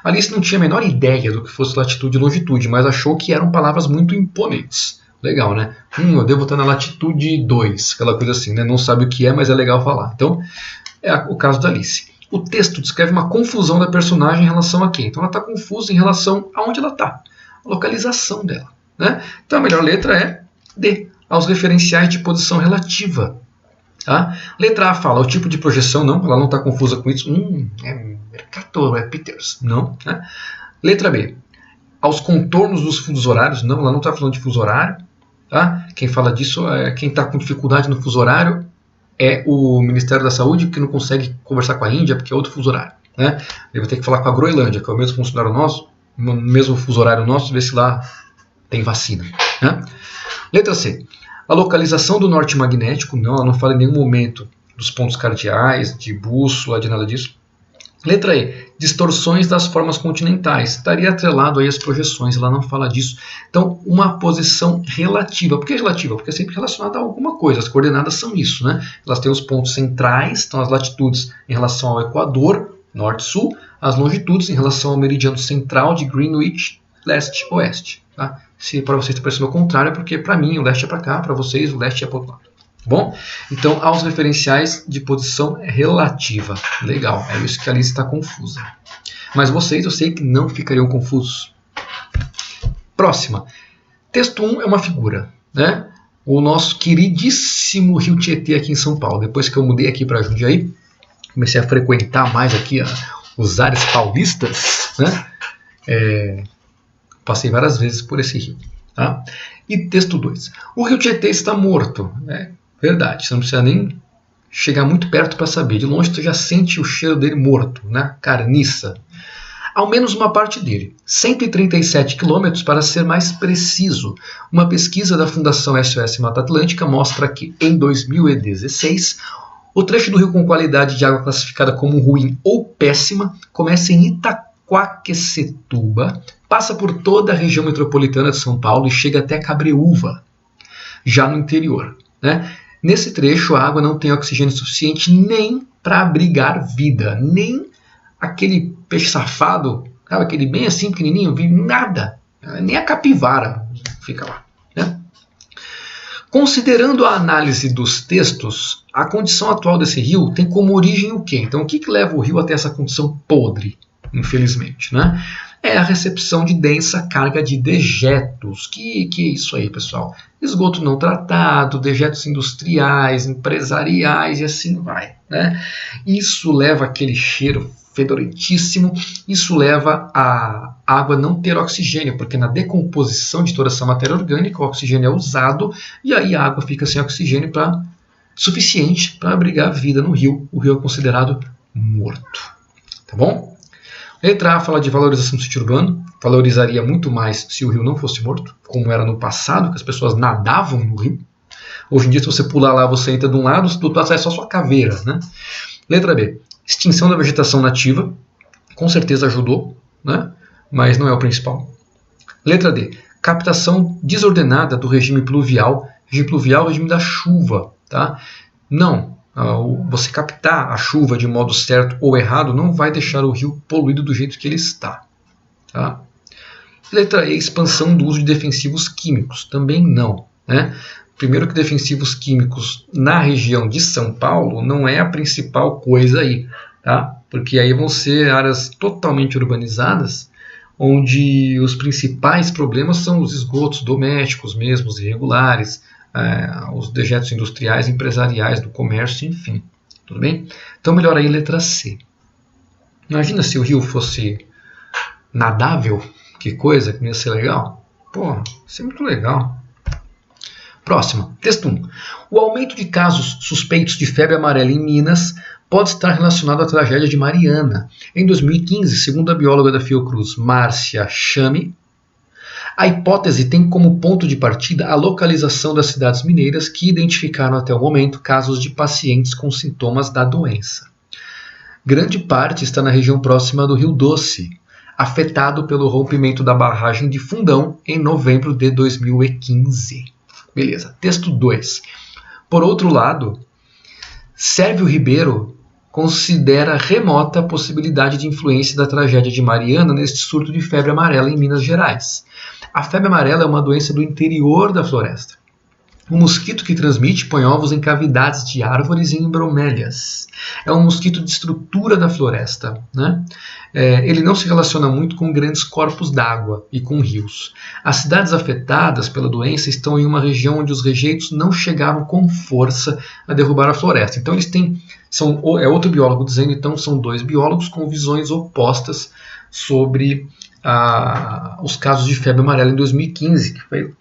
Alice não tinha a menor ideia do que fosse latitude e longitude, mas achou que eram palavras muito imponentes. Legal, né? Eu devo estar na latitude 2, aquela coisa assim, né? Não sabe o que é, mas é legal falar. Então, é o caso da Alice. O texto descreve uma confusão da personagem em relação a quê? Então, ela está confusa em relação a onde ela está, a localização dela. Né? Então, a melhor letra é D, aos referenciais de posição relativa. Tá? Letra A fala o tipo de projeção, não, ela não está confusa com isso. É Mercator, é Peters, não. Né? Letra B, aos contornos dos fusos horários, não, ela não está falando de fuso horário. Tá? Quem fala disso é quem está com dificuldade no fuso horário, é o Ministério da Saúde, que não consegue conversar com a Índia, porque é outro fuso horário. Né? Ele vai ter que falar com a Groenlândia, que é o mesmo funcionário nosso, no mesmo fuso horário nosso, ver se lá tem vacina. Né? Letra C, a localização do norte magnético, não, ela não fala em nenhum momento dos pontos cardeais, de bússola, de nada disso. Letra E, distorções das formas continentais. Estaria atrelado aí às projeções, ela não fala disso. Então, uma posição relativa. Por que relativa? Porque é sempre relacionada a alguma coisa. As coordenadas são isso, né? Elas têm os pontos centrais, então as latitudes em relação ao Equador, norte-sul, as longitudes em relação ao meridiano central de Greenwich, leste-oeste. Tá? Se para vocês está parecendo o contrário, é porque para mim o leste é para cá, para vocês o leste é para o outro lado. Bom, então aos referenciais de posição relativa. Legal, é isso que a Alice está confusa. Mas vocês eu sei que não ficariam confusos. Próxima. Texto 1 é uma figura. Né? O nosso queridíssimo Rio Tietê aqui em São Paulo. Depois que eu mudei aqui para Jundiaí, comecei a frequentar mais aqui os ares paulistas. Né? Passei várias vezes por esse rio. Tá? E texto 2. O Rio Tietê está morto. Né? Verdade, você não precisa nem chegar muito perto para saber. De longe você já sente o cheiro dele morto, né? Carniça. Ao menos uma parte dele. 137 quilômetros para ser mais preciso. Uma pesquisa da Fundação SOS Mata Atlântica mostra que, em 2016, o trecho do rio com qualidade de água classificada como ruim ou péssima começa em Itaquaquecetuba, passa por toda a região metropolitana de São Paulo e chega até Cabreúva, já no interior. Né? Nesse trecho, a água não tem oxigênio suficiente nem para abrigar vida, nem aquele peixe safado, sabe, aquele bem assim pequenininho, nada, nem a capivara fica lá. Né? Considerando a análise dos textos, a condição atual desse rio tem como origem o quê? Então, o que leva o rio até essa condição podre, infelizmente? Né? É a recepção de densa carga de dejetos. Que é isso aí, pessoal? Esgoto não tratado, dejetos industriais, empresariais e assim vai. Né? Isso leva aquele cheiro fedorentíssimo, isso leva a água não ter oxigênio, porque na decomposição de toda essa matéria orgânica o oxigênio é usado e aí a água fica sem oxigênio para suficiente para abrigar a vida no rio. O rio é considerado morto. Tá bom? Letra A fala de valorização do sítio urbano. Valorizaria muito mais se o rio não fosse morto, como era no passado, que as pessoas nadavam no rio. Hoje em dia, se você pular lá, você entra de um lado, do outro lado sai só sua caveira, né? Letra B. Extinção da vegetação nativa. Com certeza ajudou, né? Mas não é o principal. Letra D. Captação desordenada do regime pluvial. Regime pluvial é o regime da chuva. Tá? Não. Você captar a chuva de modo certo ou errado não vai deixar o rio poluído do jeito que ele está. Tá? Letra E. Expansão do uso de defensivos químicos. Também não. Né? Primeiro que defensivos químicos na região de São Paulo não é a principal coisa aí, tá? Porque aí vão ser áreas totalmente urbanizadas, onde os principais problemas são os esgotos domésticos mesmo, os irregulares, os dejetos industriais, empresariais, do comércio, enfim. Tudo bem? Então melhor aí letra C. Imagina se o rio fosse nadável, que coisa, que ia ser legal. Pô, isso é muito legal. Próxima, texto 1. O aumento de casos suspeitos de febre amarela em Minas pode estar relacionado à tragédia de Mariana. Em 2015, segundo a bióloga da Fiocruz, Márcia Chame, a hipótese tem como ponto de partida a localização das cidades mineiras que identificaram até o momento casos de pacientes com sintomas da doença. Grande parte está na região próxima do Rio Doce, afetado pelo rompimento da barragem de Fundão em novembro de 2015. Beleza. Texto 2. Por outro lado, Sérgio Ribeiro considera remota a possibilidade de influência da tragédia de Mariana neste surto de febre amarela em Minas Gerais. A febre amarela é uma doença do interior da floresta. O mosquito que transmite põe ovos em cavidades de árvores e em bromélias. É um mosquito de estrutura da floresta, né? Ele não se relaciona muito com grandes corpos d'água e com rios. As cidades afetadas pela doença estão em uma região onde os rejeitos não chegaram com força a derrubar a floresta. Então eles têm, é outro biólogo dizendo, então são dois biólogos com visões opostas sobre os casos de febre amarela em 2015, que foi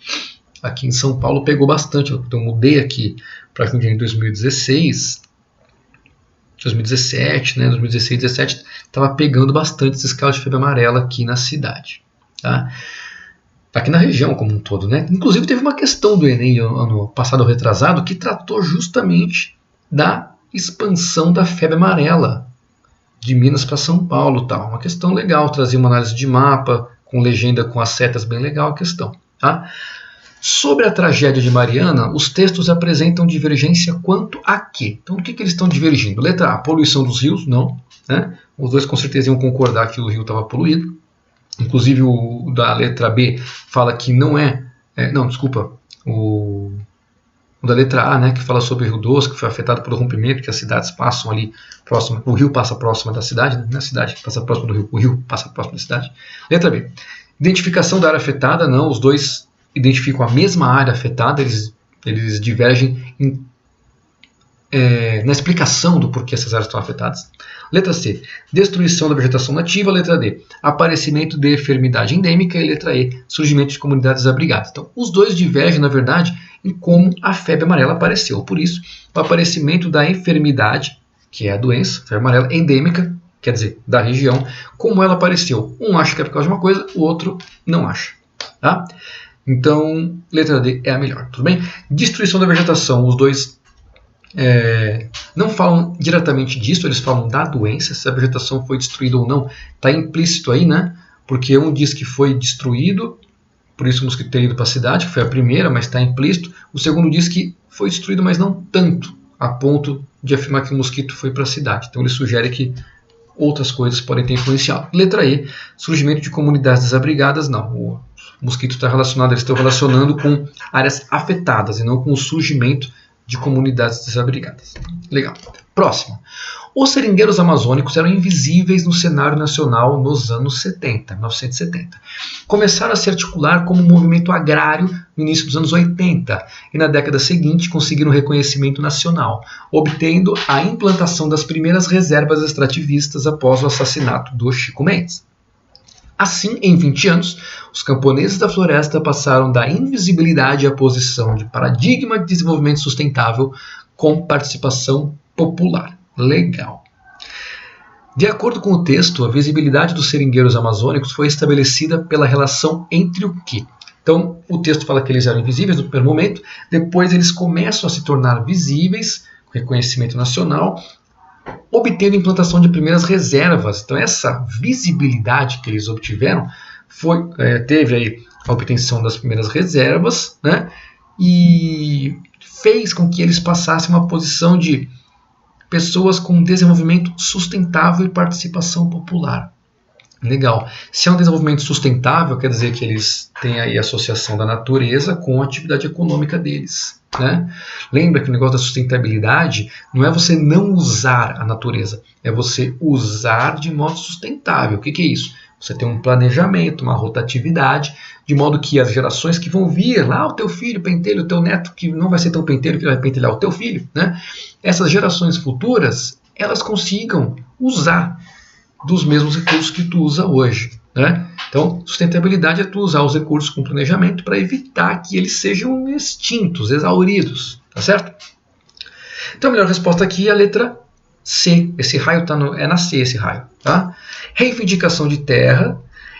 aqui em São Paulo pegou bastante. Então eu mudei aqui para Jundiaí em 2016, 2017, né? 2016, 2017, estava pegando bastante esses casos de febre amarela aqui na cidade. Tá? Aqui na região como um todo. Né? Inclusive teve uma questão do Enem ano passado ou retrasado que tratou justamente da expansão da febre amarela de Minas para São Paulo. Tal. Uma questão legal, trazia uma análise de mapa, com legenda com as setas, bem legal a questão. Tá? Sobre a tragédia de Mariana, os textos apresentam divergência quanto a quê? Então, o que eles estão divergindo? Letra A, poluição dos rios? Não. Né? Os dois com certeza iam concordar que o rio estava poluído. Inclusive, o da letra B fala que não é... não, desculpa. O da letra A, né, que fala sobre o Rio Doce, que foi afetado pelo rompimento, que as cidades passam ali próximo, o rio passa próximo da cidade, né? A cidade passa próximo do rio, o rio passa próximo da cidade. Letra B, identificação da área afetada? Não, os dois identificam a mesma área afetada, eles divergem na explicação do porquê essas áreas estão afetadas. Letra C, destruição da vegetação nativa. Letra D, aparecimento de enfermidade endêmica. E letra E, surgimento de comunidades desabrigadas. Então, os dois divergem, na verdade, em como a febre amarela apareceu. Por isso, o aparecimento da enfermidade, que é a doença, febre amarela endêmica, quer dizer, da região, como ela apareceu. Um acha que é por causa de uma coisa, o outro não acha. Tá? Então, letra D é a melhor, tudo bem? Destruição da vegetação, os dois não falam diretamente disso, eles falam da doença, se a vegetação foi destruída ou não, está implícito aí, né? Porque um diz que foi destruído, por isso o mosquito ter ido para a cidade, que foi a primeira, mas está implícito. O segundo diz que foi destruído, mas não tanto, a ponto de afirmar que o mosquito foi para a cidade. Então ele sugere que outras coisas podem ter influenciado. Letra E, surgimento de comunidades desabrigadas, não. O mosquito está relacionado, eles estão relacionando com áreas afetadas e não com o surgimento de comunidades desabrigadas. Legal. Próximo. Os seringueiros amazônicos eram invisíveis no cenário nacional nos anos 70, 1970. Começaram a se articular como um movimento agrário no início dos anos 80 e na década seguinte conseguiram reconhecimento nacional, obtendo a implantação das primeiras reservas extrativistas após o assassinato do Chico Mendes. Assim, em 20 anos, os camponeses da floresta passaram da invisibilidade à posição de paradigma de desenvolvimento sustentável com participação popular. Legal. De acordo com o texto, a visibilidade dos seringueiros amazônicos foi estabelecida pela relação entre o quê? Então, o texto fala que eles eram invisíveis no primeiro momento, depois eles começam a se tornar visíveis, com reconhecimento nacional, obtendo a implantação de primeiras reservas. Então, essa visibilidade que eles obtiveram teve aí a obtenção das primeiras reservas, né? E fez com que eles passassem uma posição de pessoas com desenvolvimento sustentável e participação popular. Legal. Se é um desenvolvimento sustentável, quer dizer que eles têm aí a associação da natureza com a atividade econômica deles, né? Lembra que o negócio da sustentabilidade não é você não usar a natureza, é você usar de modo sustentável. O que é isso? Você tem um planejamento, uma rotatividade, de modo que as gerações que vão vir, lá o teu filho pentelha, o teu neto, que não vai ser tão pentelho, que vai pentelhar o teu filho, né? Essas gerações futuras, elas consigam usar dos mesmos recursos que tu usa hoje, né? Então, sustentabilidade é tu usar os recursos com planejamento para evitar que eles sejam extintos, exauridos, tá certo? Então, a melhor resposta aqui é a letra C. Esse raio é na C, esse raio, tá? Reivindicação de terra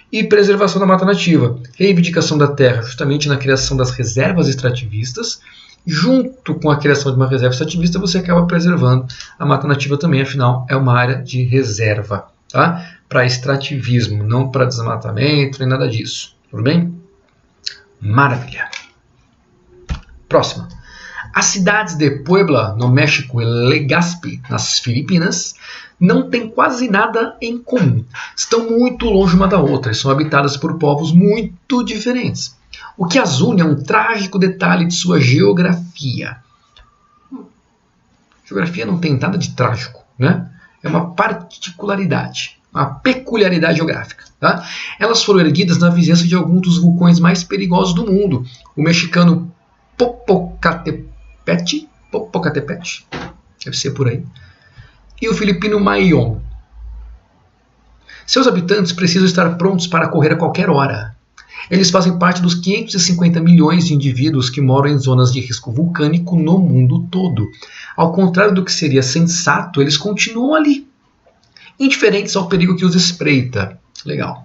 e preservação da mata nativa. Reivindicação da terra justamente na criação das reservas extrativistas. Junto com a criação de uma reserva extrativista, você acaba preservando a mata nativa também, afinal, é uma área de reserva, tá? Para extrativismo, não para desmatamento, nem nada disso. Tudo bem? Maravilha. Próxima. As cidades de Puebla, no México, e Legazpi, nas Filipinas, não têm quase nada em comum. Estão muito longe uma da outra e são habitadas por povos muito diferentes. O que as une é um trágico detalhe de sua geografia. Geografia não tem nada de trágico, né? É uma particularidade, uma peculiaridade geográfica. Tá? Elas foram erguidas na vizinhança de alguns dos vulcões mais perigosos do mundo. O mexicano Popocatépetl, deve ser por aí, e o filipino Mayon. Seus habitantes precisam estar prontos para correr a qualquer hora. Eles fazem parte dos 550 milhões de indivíduos que moram em zonas de risco vulcânico no mundo todo. Ao contrário do que seria sensato, eles continuam ali, indiferentes ao perigo que os espreita. Legal.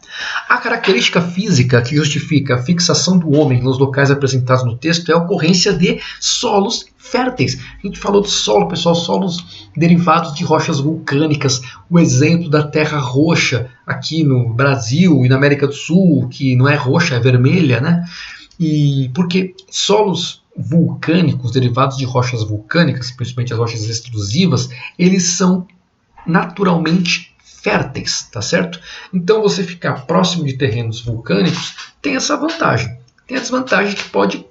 A característica física que justifica a fixação do homem nos locais apresentados no texto é a ocorrência de solos férteis. A gente falou de solo, pessoal, solos derivados de rochas vulcânicas. O exemplo da terra roxa aqui no Brasil e na América do Sul, que não é roxa, é vermelha, né? E porque solos vulcânicos derivados de rochas vulcânicas, principalmente as rochas extrusivas, eles são naturalmente férteis, tá certo? Então você ficar próximo de terrenos vulcânicos tem essa vantagem. Tem a desvantagem que pode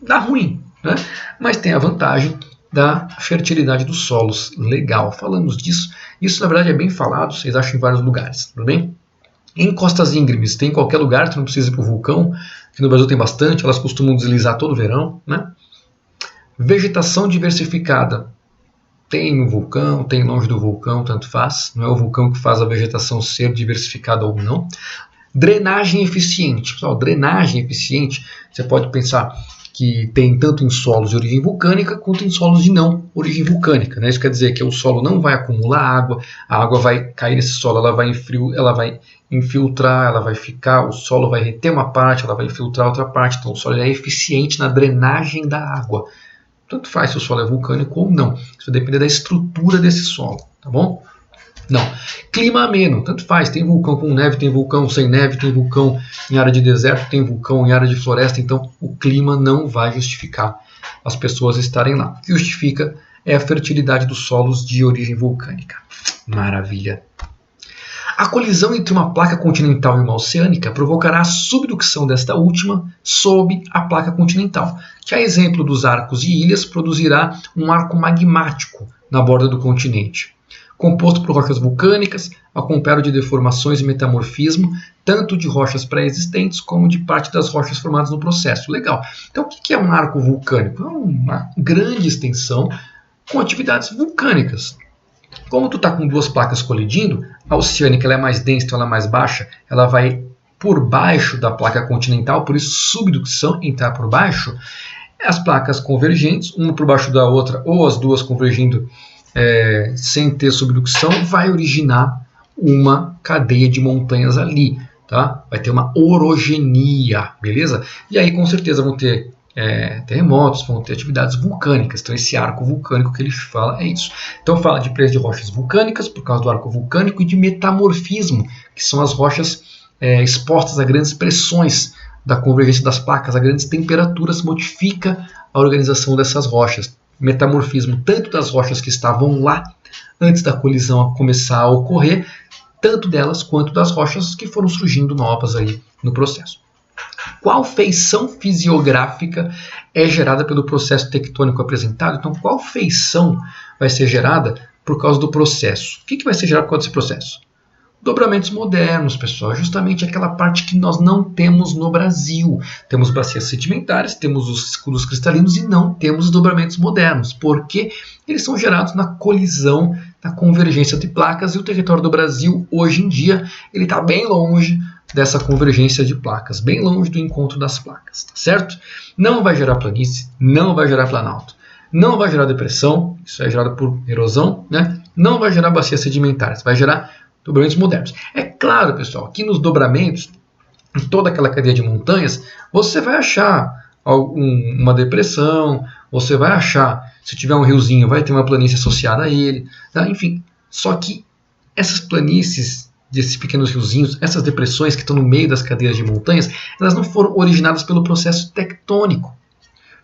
dar ruim, né? Mas tem a vantagem da fertilidade dos solos. Legal, falamos disso. Isso na verdade é bem falado, vocês acham em vários lugares, tudo bem? Em costas íngremes, tem em qualquer lugar, tu não precisa ir para o vulcão. Aqui no Brasil tem bastante, elas costumam deslizar todo verão, né? Vegetação diversificada. Tem no vulcão, tem longe do vulcão, tanto faz. Não é o vulcão que faz a vegetação ser diversificada ou não. Drenagem eficiente. Pessoal, drenagem eficiente, você pode pensar que tem tanto em solos de origem vulcânica quanto em solos de não origem vulcânica, né? Isso quer dizer que o solo não vai acumular água, a água vai cair nesse solo, ela vai infiltrar, ela vai ficar, o solo vai reter uma parte, ela vai infiltrar outra parte. Então o solo é eficiente na drenagem da água. Tanto faz se o solo é vulcânico ou não. Isso vai depender da estrutura desse solo, tá bom? Não. Clima ameno, tanto faz. Tem vulcão com neve, tem vulcão sem neve, tem vulcão em área de deserto, tem vulcão em área de floresta. Então, o clima não vai justificar as pessoas estarem lá. O que justifica é a fertilidade dos solos de origem vulcânica. Maravilha. A colisão entre uma placa continental e uma oceânica provocará a subducção desta última sob a placa continental, que, a exemplo dos arcos e ilhas, produzirá um arco magmático na borda do continente, composto por rochas vulcânicas, acompanhado de deformações e metamorfismo, tanto de rochas pré-existentes como de parte das rochas formadas no processo. Legal. Então, o que é um arco vulcânico? É uma grande extensão com atividades vulcânicas. Como tu está com duas placas colidindo, a oceânica ela é mais densa, então ela é mais baixa, ela vai por baixo da placa continental, por isso subducção, entrar por baixo, As placas convergentes, uma por baixo da outra, ou as duas convergindo sem ter subducção, vai originar uma cadeia de montanhas ali, tá? Vai ter uma orogenia, beleza? E aí com certeza vão ter terremotos, vão ter atividades vulcânicas. Então esse arco vulcânico que ele fala é isso. Então fala de preço de rochas vulcânicas por causa do arco vulcânico e de metamorfismo, que são as rochas expostas a grandes pressões da convergência das placas, a grandes temperaturas, modifica a organização dessas rochas. Metamorfismo tanto das rochas que estavam lá antes da colisão começar a ocorrer, tanto delas quanto das rochas que foram surgindo novas aí no processo. Qual feição fisiográfica é gerada pelo processo tectônico apresentado? Então, qual feição vai ser gerada por causa do processo? O que vai ser gerado por causa desse processo? Dobramentos modernos, pessoal, justamente aquela parte que nós não temos no Brasil. Temos bacias sedimentares, temos os escudos cristalinos e não temos dobramentos modernos, porque eles são gerados na colisão, na convergência de placas, e o território do Brasil, hoje em dia, ele está bem longe dessa convergência de placas, bem longe do encontro das placas, tá certo? Não vai gerar planície, não vai gerar planalto, não vai gerar depressão, isso é gerado por erosão, né? Não vai gerar bacias sedimentares, vai gerar dobramentos modernos. É claro, pessoal, que nos dobramentos, em toda aquela cadeia de montanhas, você vai achar uma depressão, você vai achar, se tiver um riozinho, vai ter uma planície associada a ele, tá? Enfim. Só que essas planícies, desses pequenos riozinhos, essas depressões que estão no meio das cadeias de montanhas, elas não foram originadas pelo processo tectônico,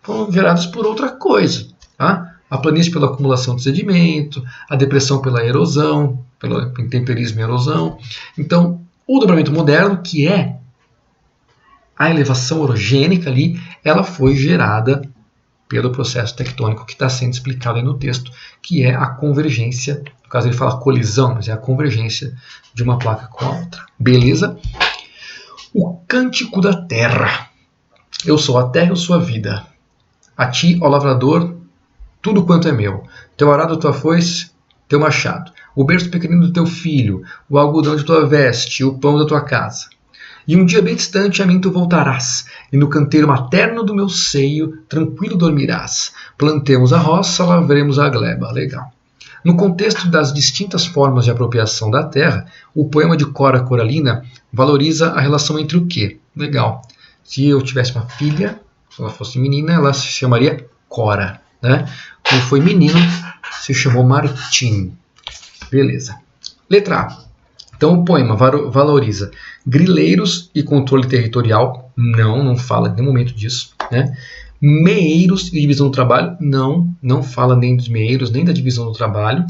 foram geradas por outra coisa, tá? A planície pela acumulação de sedimento, a depressão pela erosão, pelo intemperismo e erosão. Então, o dobramento moderno, que é a elevação orogênica ali, ela foi gerada pelo processo tectônico que está sendo explicado aí no texto, que é a convergência, no caso ele fala colisão, mas é a convergência de uma placa com a outra. Beleza? O cântico da terra. Eu sou a terra, eu sou a vida. A ti, ó lavrador, tudo quanto é meu. Teu arado, tua foice, teu machado. O berço pequenino do teu filho, o algodão de tua veste, o pão da tua casa. E um dia bem distante a mim tu voltarás, e no canteiro materno do meu seio, tranquilo dormirás. Plantemos a roça, lavremos a gleba. Legal. No contexto das distintas formas de apropriação da terra, o poema de Cora Coralina valoriza a relação entre o quê? Legal. Se eu tivesse uma filha, se ela fosse menina, ela se chamaria Cora, né? Quando foi menino, se chamou Martim. Beleza. Letra A. Então o poema valoriza grileiros e controle territorial. Não fala em nenhum momento disso, né? Meeiros e divisão do trabalho. Não fala nem dos meeiros, nem da divisão do trabalho.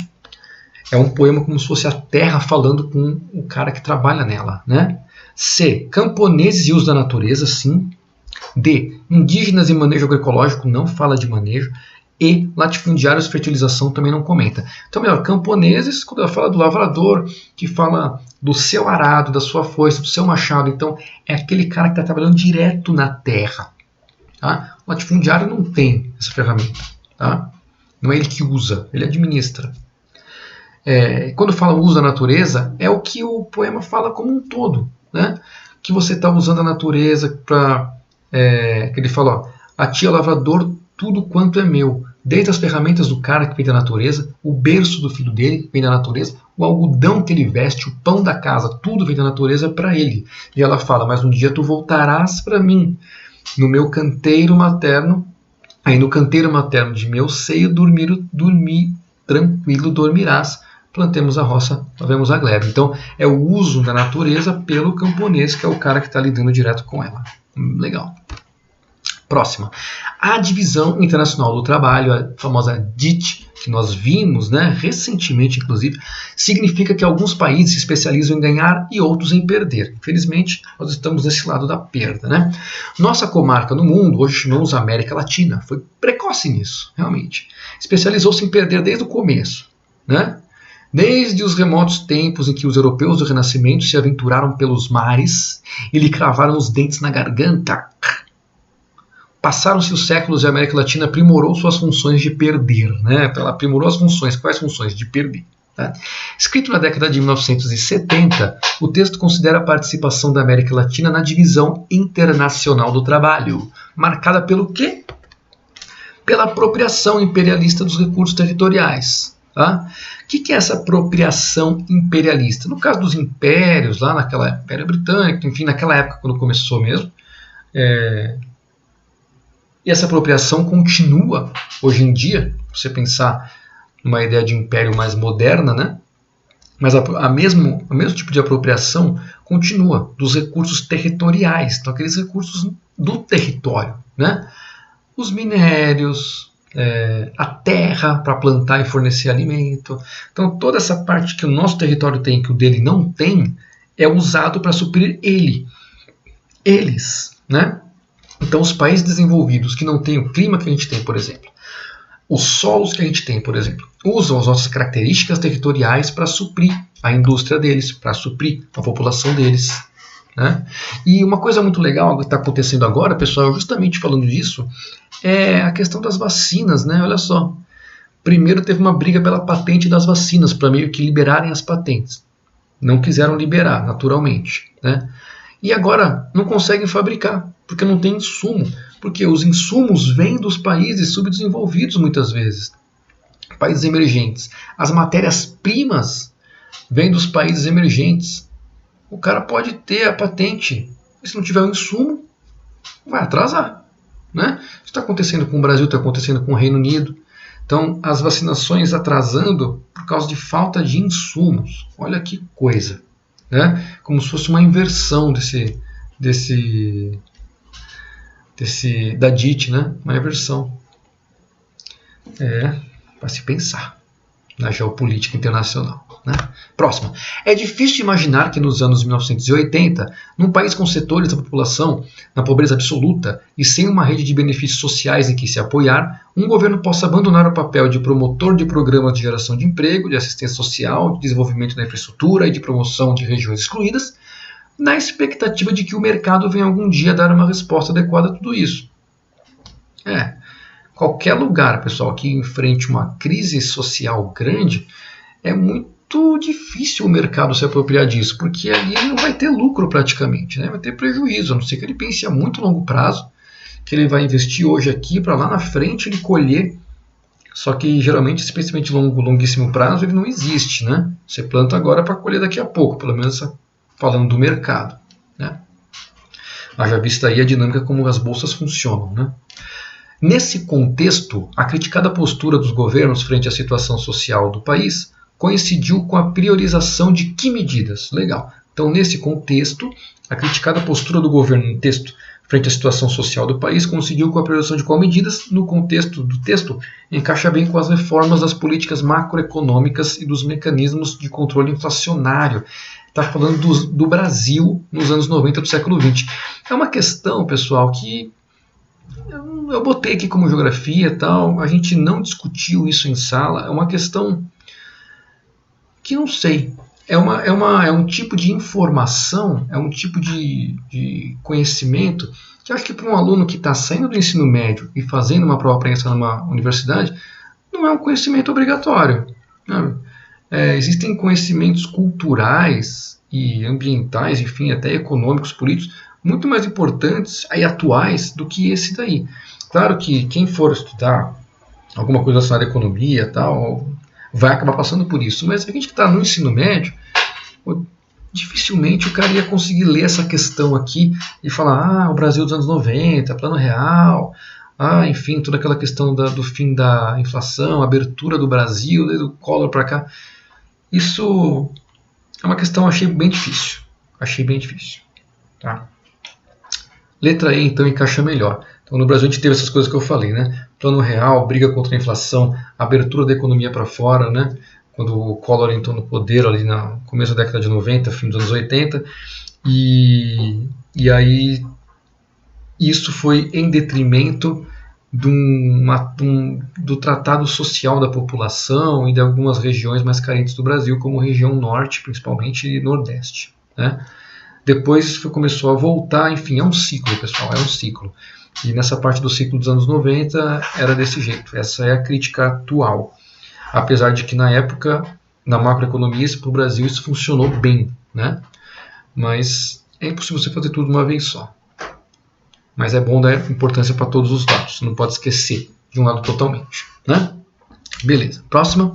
É um poema como se fosse a terra falando com o cara que trabalha nela, né? C. Camponeses e uso da natureza, sim. D. Indígenas e manejo agroecológico. Não fala de manejo. E latifundiários, fertilização, também não comenta. Então, melhor, camponeses, quando ela fala do lavrador, que fala do seu arado, da sua foice, do seu machado. Então, é aquele cara que está trabalhando direto na terra. Tá? O latifundiário não tem essa ferramenta. Tá? Não é ele que usa, ele administra. Quando fala uso da natureza, é o que o poema fala como um todo. Né? Que você está usando a natureza para... que ele fala, ó, a ti, ó lavrador, tudo quanto é meu. Desde as ferramentas do cara que vem da natureza, o berço do filho dele que vem da natureza, o algodão que ele veste, o pão da casa, tudo vem da natureza para ele. E ela fala, mas um dia tu voltarás para mim, no meu canteiro materno, aí no canteiro materno de meu seio, dormir tranquilo dormirás. Plantemos a roça, lavemos a gleba. Então é o uso da natureza pelo camponês, que é o cara que está lidando direto com ela. Legal. Próxima. A Divisão Internacional do Trabalho, a famosa DIT, que nós vimos, né, recentemente, inclusive, significa que alguns países se especializam em ganhar e outros em perder. Infelizmente, nós estamos desse lado da perda. Né? Nossa comarca no mundo, hoje chamamos América Latina, foi precoce nisso, realmente. Especializou-se em perder desde o começo. Né? Desde os remotos tempos em que os europeus do Renascimento se aventuraram pelos mares e lhe cravaram os dentes na garganta, passaram-se os séculos e a América Latina aprimorou suas funções de perder. Né? Ela aprimorou as funções. Quais funções? De perder. Tá? Escrito na década de 1970, o texto considera a participação da América Latina na divisão internacional do trabalho, marcada pelo quê? pela apropriação imperialista dos recursos territoriais. Tá? O que é essa apropriação imperialista? No caso dos impérios, lá naquela Império Britânico, enfim, naquela época quando começou mesmo, e essa apropriação continua hoje em dia, se você pensar numa ideia de império mais moderna, né? Mas o mesmo tipo de apropriação continua dos recursos territoriais, então aqueles recursos do território, né? Os minérios, a terra para plantar e fornecer alimento. Então toda essa parte que o nosso território tem, que o dele não tem, é usado para suprir eles, né? Então os países desenvolvidos que não têm o clima que a gente tem, por exemplo, os solos que a gente tem, por exemplo, usam as nossas características territoriais para suprir a indústria deles, para suprir a população deles. Né? E uma coisa muito legal que está acontecendo agora, pessoal, justamente falando disso, é a questão das vacinas. Né? Olha só, primeiro teve uma briga pela patente das vacinas, para meio que liberarem as patentes. Não quiseram liberar, naturalmente. Né? E agora não conseguem fabricar, porque não tem insumo. Porque os insumos vêm dos países subdesenvolvidos muitas vezes, países emergentes. As matérias-primas vêm dos países emergentes. O cara pode ter a patente, mas se não tiver o insumo, vai atrasar. Né? Isso está acontecendo com o Brasil, está acontecendo com o Reino Unido. Então, as vacinações atrasando por causa de falta de insumos. Olha que coisa. Né? Como se fosse uma inversão da DIT, né? Uma inversão. Para se pensar na geopolítica internacional. Né? Próxima. É difícil imaginar que nos anos 1980, num país com setores da população na pobreza absoluta e sem uma rede de benefícios sociais em que se apoiar, um governo possa abandonar o papel de promotor de programas de geração de emprego, de assistência social, de desenvolvimento da infraestrutura e de promoção de regiões excluídas, na expectativa de que o mercado venha algum dia dar uma resposta adequada a tudo isso. Qualquer lugar, pessoal, que enfrente uma crise social grande, é muito difícil o mercado se apropriar disso, porque ali ele não vai ter lucro praticamente, né? Vai ter prejuízo, a não ser que ele pense a muito longo prazo, que ele vai investir hoje aqui para lá na frente ele colher. Só que geralmente, especialmente longuíssimo prazo, ele não existe, né? Você planta agora para colher daqui a pouco, pelo menos falando do mercado. Né? Haja vista aí a dinâmica como as bolsas funcionam. Né? Nesse contexto, a criticada postura dos governos frente à situação social do país coincidiu com a priorização de que medidas? Legal. Então, nesse contexto, a criticada postura do governo no texto frente à situação social do país coincidiu com a priorização de qual medidas? No contexto do texto, encaixa bem com as reformas das políticas macroeconômicas e dos mecanismos de controle inflacionário. Está falando do Brasil nos anos 90 do século XX. É uma questão, pessoal, que eu botei aqui como geografia e tal, a gente não discutiu isso em sala, é uma questão que não sei. É um tipo de informação, é um tipo de conhecimento que eu acho que para um aluno que está saindo do ensino médio e fazendo uma prova para ingressar numa universidade, não é um conhecimento obrigatório. Existem conhecimentos culturais e ambientais, enfim, até econômicos, políticos, muito mais importantes e atuais do que esse daí. Claro que quem for estudar alguma coisa relacionada à economia e tal, vai acabar passando por isso. Mas a gente que está no ensino médio, dificilmente o cara ia conseguir ler essa questão aqui e falar, o Brasil dos anos 90, plano real, enfim, toda aquela questão do fim da inflação, abertura do Brasil, desde o Collor para cá. Isso é uma questão que achei bem difícil. Tá? Letra E, então, encaixa melhor. Então, no Brasil a gente teve essas coisas que eu falei, né? Plano real, briga contra a inflação, abertura da economia para fora, né? Quando o Collor entrou no poder ali no começo da década de 90, fim dos anos 80, e aí isso foi em detrimento do tratado social da população e de algumas regiões mais carentes do Brasil, como região norte, principalmente, e nordeste. Né? Depois isso começou a voltar, enfim, é um ciclo, pessoal, é um ciclo. E nessa parte do ciclo dos anos 90 era desse jeito, essa é a crítica atual. Apesar de que na época, na macroeconomia, para o Brasil isso funcionou bem, né? Mas é impossível você fazer tudo de uma vez só. Mas é bom dar importância para todos os dados, não pode esquecer. de um lado totalmente, né? Beleza. Próxima.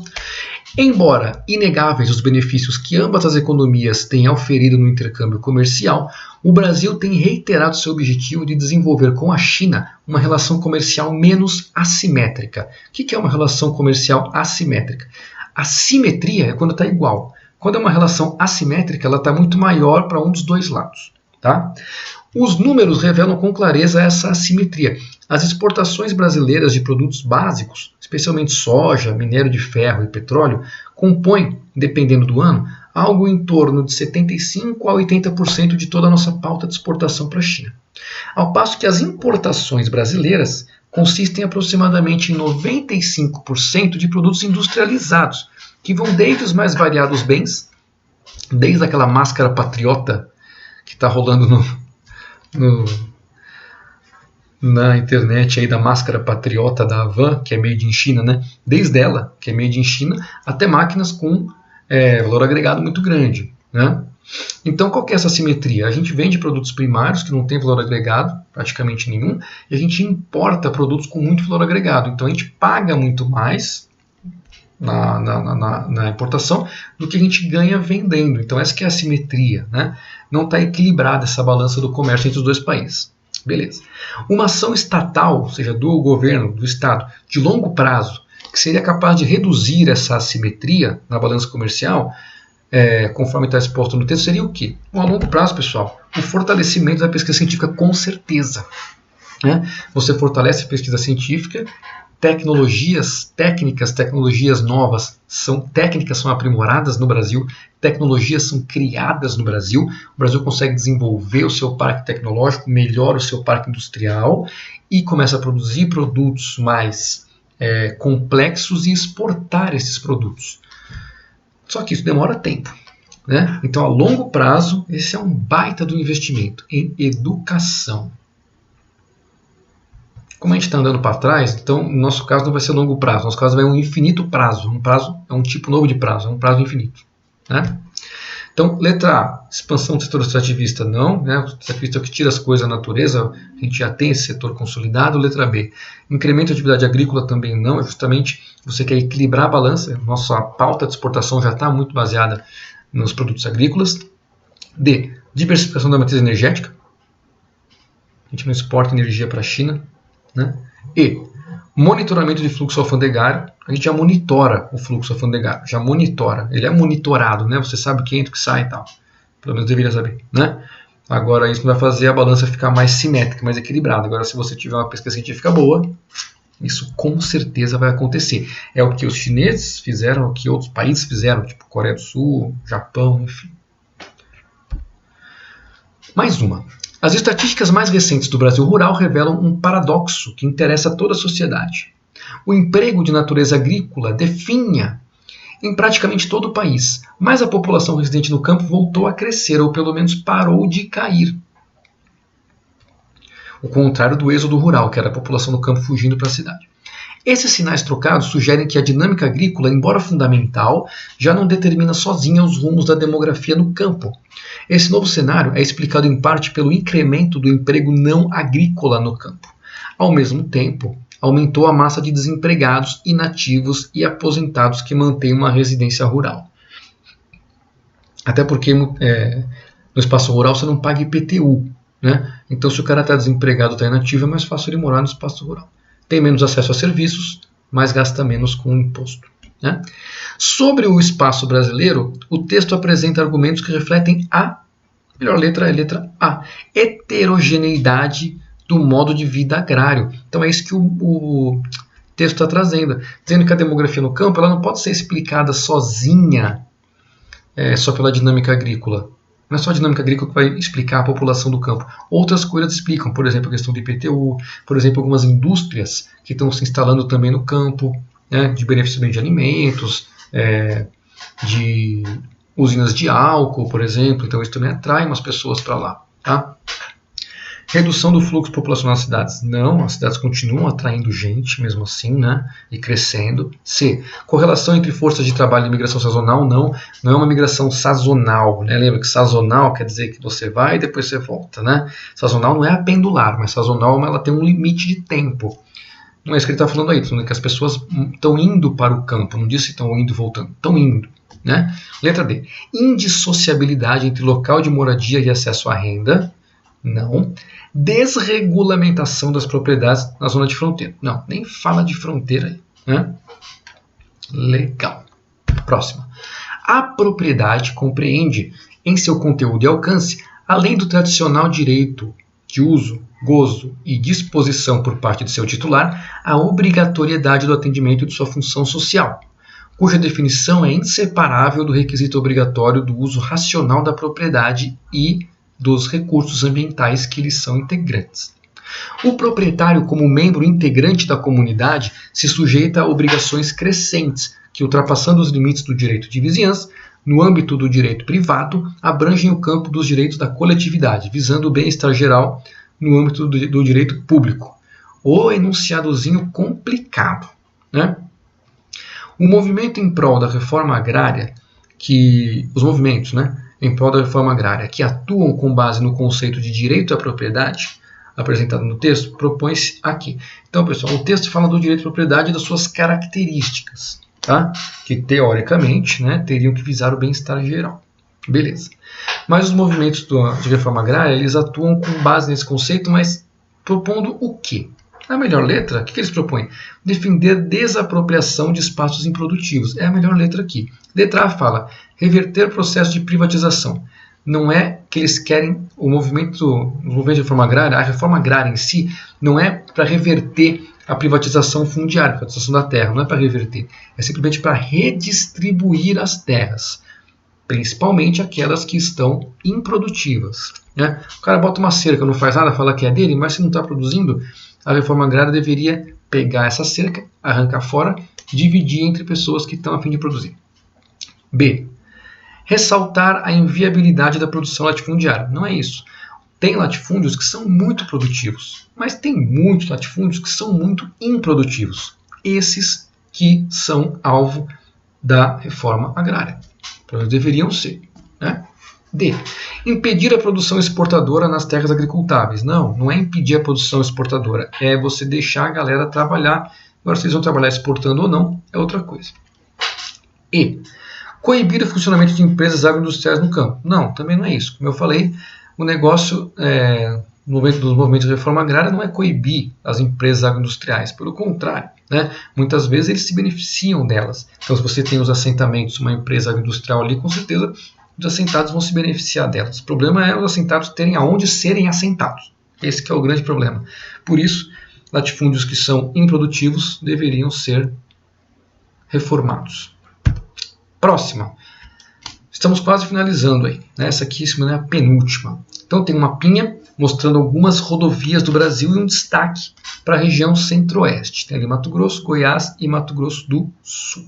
Embora inegáveis os benefícios que ambas as economias têm auferido no intercâmbio comercial, o Brasil tem reiterado seu objetivo de desenvolver com a China uma relação comercial menos assimétrica. O que é uma relação comercial assimétrica? Assimetria é quando está igual. Quando é uma relação assimétrica, ela está muito maior para um dos dois lados. Tá? Os números revelam com clareza essa assimetria. As exportações brasileiras de produtos básicos, especialmente soja, minério de ferro e petróleo, compõem, dependendo do ano, algo em torno de 75% a 80% de toda a nossa pauta de exportação para a China. Ao passo que as importações brasileiras consistem aproximadamente em 95% de produtos industrializados, que vão desde os mais variados bens, desde aquela máscara patriota que está rolando na internet aí da máscara patriota da Havan, que é made in China, né? Desde ela, que é made in China, até máquinas com valor agregado muito grande, né? Então, qual que é essa simetria? A gente vende produtos primários que não tem valor agregado, praticamente nenhum, e a gente importa produtos com muito valor agregado. Então, a gente paga muito mais na importação do que a gente ganha vendendo. Então, essa que é a simetria, né? Não está equilibrada essa balança do comércio entre os dois países. Beleza. Uma ação estatal, ou seja, do governo, do Estado, de longo prazo, que seria capaz de reduzir essa assimetria na balança comercial, conforme está exposto no texto, seria o quê? A longo prazo, pessoal, o fortalecimento da pesquisa científica, com certeza. Né? Você fortalece a pesquisa científica, tecnologias novas, técnicas são aprimoradas no Brasil, tecnologias são criadas no Brasil, o Brasil consegue desenvolver o seu parque tecnológico, melhora o seu parque industrial e começa a produzir produtos mais complexos e exportar esses produtos. Só que isso demora tempo, né? Então, a longo prazo, esse é um baita do investimento em educação. Como a gente está andando para trás, então, no nosso caso não vai ser longo prazo, no nosso caso vai um infinito prazo. Um prazo é um tipo novo de prazo, é um prazo infinito. Né? Então, letra A, expansão do setor extrativista, não. Né? O extrativista é o que tira as coisas da natureza, a gente já tem esse setor consolidado. Letra B, incremento de atividade agrícola também não, é justamente você quer equilibrar a balança, nossa pauta de exportação já está muito baseada nos produtos agrícolas. D, diversificação da matriz energética, a gente não exporta energia para a China. Né? E monitoramento de fluxo alfandegário, a gente já monitora o fluxo alfandegário, já monitora, ele é monitorado, né? Você sabe o que entra, o que sai e tal, pelo menos deveria saber, né? Agora isso vai fazer a balança ficar mais simétrica, mais equilibrada. Agora, se você tiver uma pesquisa científica boa, isso com certeza vai acontecer. É o que os chineses fizeram, o que outros países fizeram, tipo Coreia do Sul, Japão, enfim. Mais uma. As estatísticas mais recentes do Brasil rural revelam um paradoxo que interessa a toda a sociedade. O emprego de natureza agrícola definha em praticamente todo o país, mas a população residente no campo voltou a crescer, ou pelo menos parou de cair. O contrário do êxodo rural, que era a população no campo fugindo para a cidade. Esses sinais trocados sugerem que a dinâmica agrícola, embora fundamental, já não determina sozinha os rumos da demografia no campo. Esse novo cenário é explicado em parte pelo incremento do emprego não agrícola no campo. Ao mesmo tempo, aumentou a massa de desempregados, inativos e aposentados que mantêm uma residência rural. Até porque no espaço rural você não paga IPTU, né? Então, se o cara está desempregado, está inativo, é mais fácil ele morar no espaço rural. Tem menos acesso a serviços, mas gasta menos com o imposto. Né? Sobre o espaço brasileiro, o texto apresenta argumentos que refletem a melhor letra é a letra A, heterogeneidade do modo de vida agrário. Então é isso que o texto está trazendo, dizendo que a demografia no campo ela não pode ser explicada sozinha, só pela dinâmica agrícola. Não é só a dinâmica agrícola que vai explicar a população do campo. Outras coisas explicam, por exemplo, a questão do IPTU, por exemplo, algumas indústrias que estão se instalando também no campo, né, de beneficiamento de alimentos, de usinas de álcool, por exemplo. Então isso também atrai umas pessoas para lá. Tá? Redução do fluxo populacional nas cidades. Não, as cidades continuam atraindo gente, mesmo assim, né? E crescendo. C. Correlação entre forças de trabalho e migração sazonal. Não é uma migração sazonal. Né? Lembra que sazonal quer dizer que você vai e depois você volta. Né? Sazonal não é a pendular, mas sazonal ela tem um limite de tempo. Não é isso que ele está falando aí, está falando que as pessoas estão indo para o campo, não disse se estão indo e voltando, estão indo. Né? Letra D. Indissociabilidade entre local de moradia e acesso à renda. Não. Desregulamentação das propriedades na zona de fronteira. Não, nem fala de fronteira aí. Né? Legal. Próxima. A propriedade compreende em seu conteúdo e alcance, além do tradicional direito de uso, gozo e disposição por parte de seu titular, a obrigatoriedade do atendimento de sua função social, cuja definição é inseparável do requisito obrigatório do uso racional da propriedade e dos recursos ambientais que lhes são integrantes. O proprietário, como membro integrante da comunidade, se sujeita a obrigações crescentes que, ultrapassando os limites do direito de vizinhança, no âmbito do direito privado, abrangem o campo dos direitos da coletividade, visando o bem-estar geral no âmbito do direito público. O enunciadozinho complicado, né? O movimento em prol da reforma agrária, os movimentos, né, em prol da reforma agrária que atuam com base no conceito de direito à propriedade, apresentado no texto, propõe-se aqui. Então, pessoal, o texto fala do direito à propriedade e das suas características, tá? Que, teoricamente, né, teriam que visar o bem-estar geral. Beleza. Mas os movimentos de reforma agrária, eles atuam com base nesse conceito, mas propondo o quê? A melhor letra, o que eles propõem? Defender desapropriação de espaços improdutivos. É a melhor letra aqui. Letra A fala reverter processo de privatização. Não é que eles querem o movimento de reforma agrária, a reforma agrária em si, não é para reverter a privatização fundiária, a privatização da terra, não é para reverter. É simplesmente para redistribuir as terras, principalmente aquelas que estão improdutivas. Né? O cara bota uma cerca, não faz nada, fala que é dele, mas se não está produzindo, a reforma agrária deveria pegar essa cerca, arrancar fora, dividir entre pessoas que estão a fim de produzir. B. Ressaltar a inviabilidade da produção latifundiária. Não é isso. Tem latifúndios que são muito produtivos, mas tem muitos latifúndios que são muito improdutivos. Esses que são alvo da reforma agrária. Então, deveriam ser. Né? D. Impedir a produção exportadora nas terras agricultáveis. Não é impedir a produção exportadora. É você deixar a galera trabalhar. Agora, se eles vão trabalhar exportando ou não, é outra coisa. E. Coibir o funcionamento de empresas agroindustriais no campo. Não, também não é isso. Como eu falei, o negócio dos movimentos de reforma agrária não é coibir as empresas agroindustriais. Pelo contrário, né? Muitas vezes eles se beneficiam delas. Então, se você tem os assentamentos, uma empresa agroindustrial ali, com certeza os assentados vão se beneficiar delas. O problema é os assentados terem aonde serem assentados. Esse que é o grande problema. Por isso, latifúndios que são improdutivos deveriam ser reformados. Próxima. Estamos quase finalizando aí. Né? Essa aqui é a penúltima. Então tem um mapinha mostrando algumas rodovias do Brasil e um destaque para a região centro-oeste. Tem ali Mato Grosso, Goiás e Mato Grosso do Sul.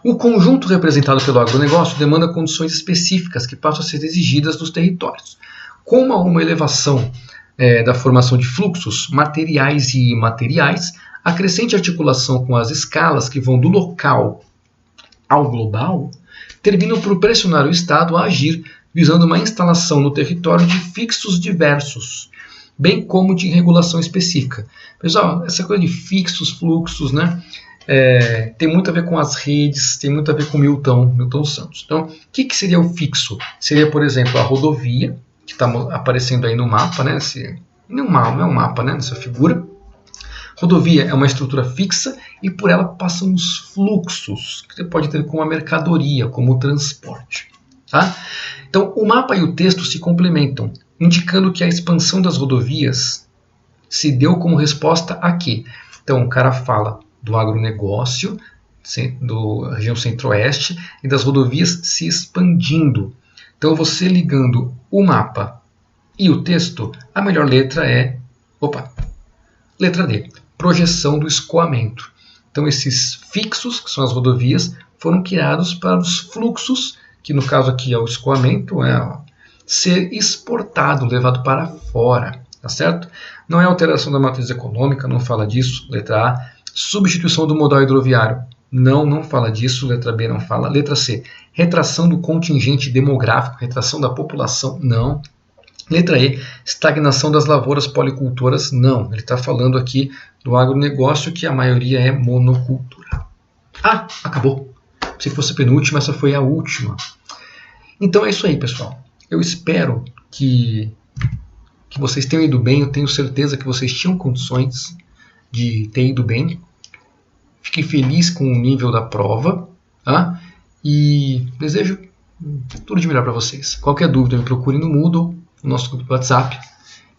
O conjunto representado pelo agronegócio demanda condições específicas que passam a ser exigidas dos territórios, como uma elevação da formação de fluxos materiais e imateriais, a crescente articulação com as escalas que vão do local ao global, terminam por pressionar o Estado a agir, visando uma instalação no território de fixos diversos, bem como de regulação específica. Pessoal, essa coisa de fixos, fluxos, né? Tem muito a ver com as redes, tem muito a ver com Milton Santos. Então, o que seria o fixo? Seria, por exemplo, a rodovia, que está aparecendo aí no mapa, né? Não é um mapa, né? Nessa figura. Rodovia é uma estrutura fixa e por ela passam os fluxos, que você pode ter como a mercadoria, como o transporte. Tá? Então, o mapa e o texto se complementam, indicando que a expansão das rodovias se deu como resposta a quê? Então, o cara fala do agronegócio, da região centro-oeste, e das rodovias se expandindo. Então, você ligando o mapa e o texto, a melhor letra é... Letra D. Projeção do escoamento. Então, esses fixos, que são as rodovias, foram criados para os fluxos, que no caso aqui é o escoamento, ser exportado, levado para fora. Tá certo? Não é alteração da matriz econômica, não fala disso. Letra A. Substituição do modal hidroviário. Não fala disso. Letra B não fala. Letra C. Retração do contingente demográfico, retração da população. Não. Letra E, estagnação das lavouras policultoras. Não, ele está falando aqui do agronegócio, que a maioria é monocultura. Ah, acabou. Se fosse a penúltima, essa foi a última. Então é isso aí, pessoal. Eu espero que vocês tenham ido bem. Eu tenho certeza que vocês tinham condições de ter ido bem. Fiquei feliz com o nível da prova. Tá? E desejo tudo de melhor para vocês. Qualquer dúvida, me procurem no Moodle, no nosso grupo do WhatsApp.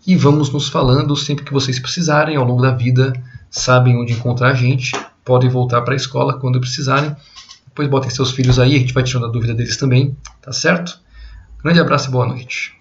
E vamos nos falando sempre que vocês precisarem ao longo da vida. Sabem onde encontrar a gente. Podem voltar para a escola quando precisarem. Depois botem seus filhos aí, a gente vai tirando a dúvida deles também. Tá certo? Grande abraço e boa noite.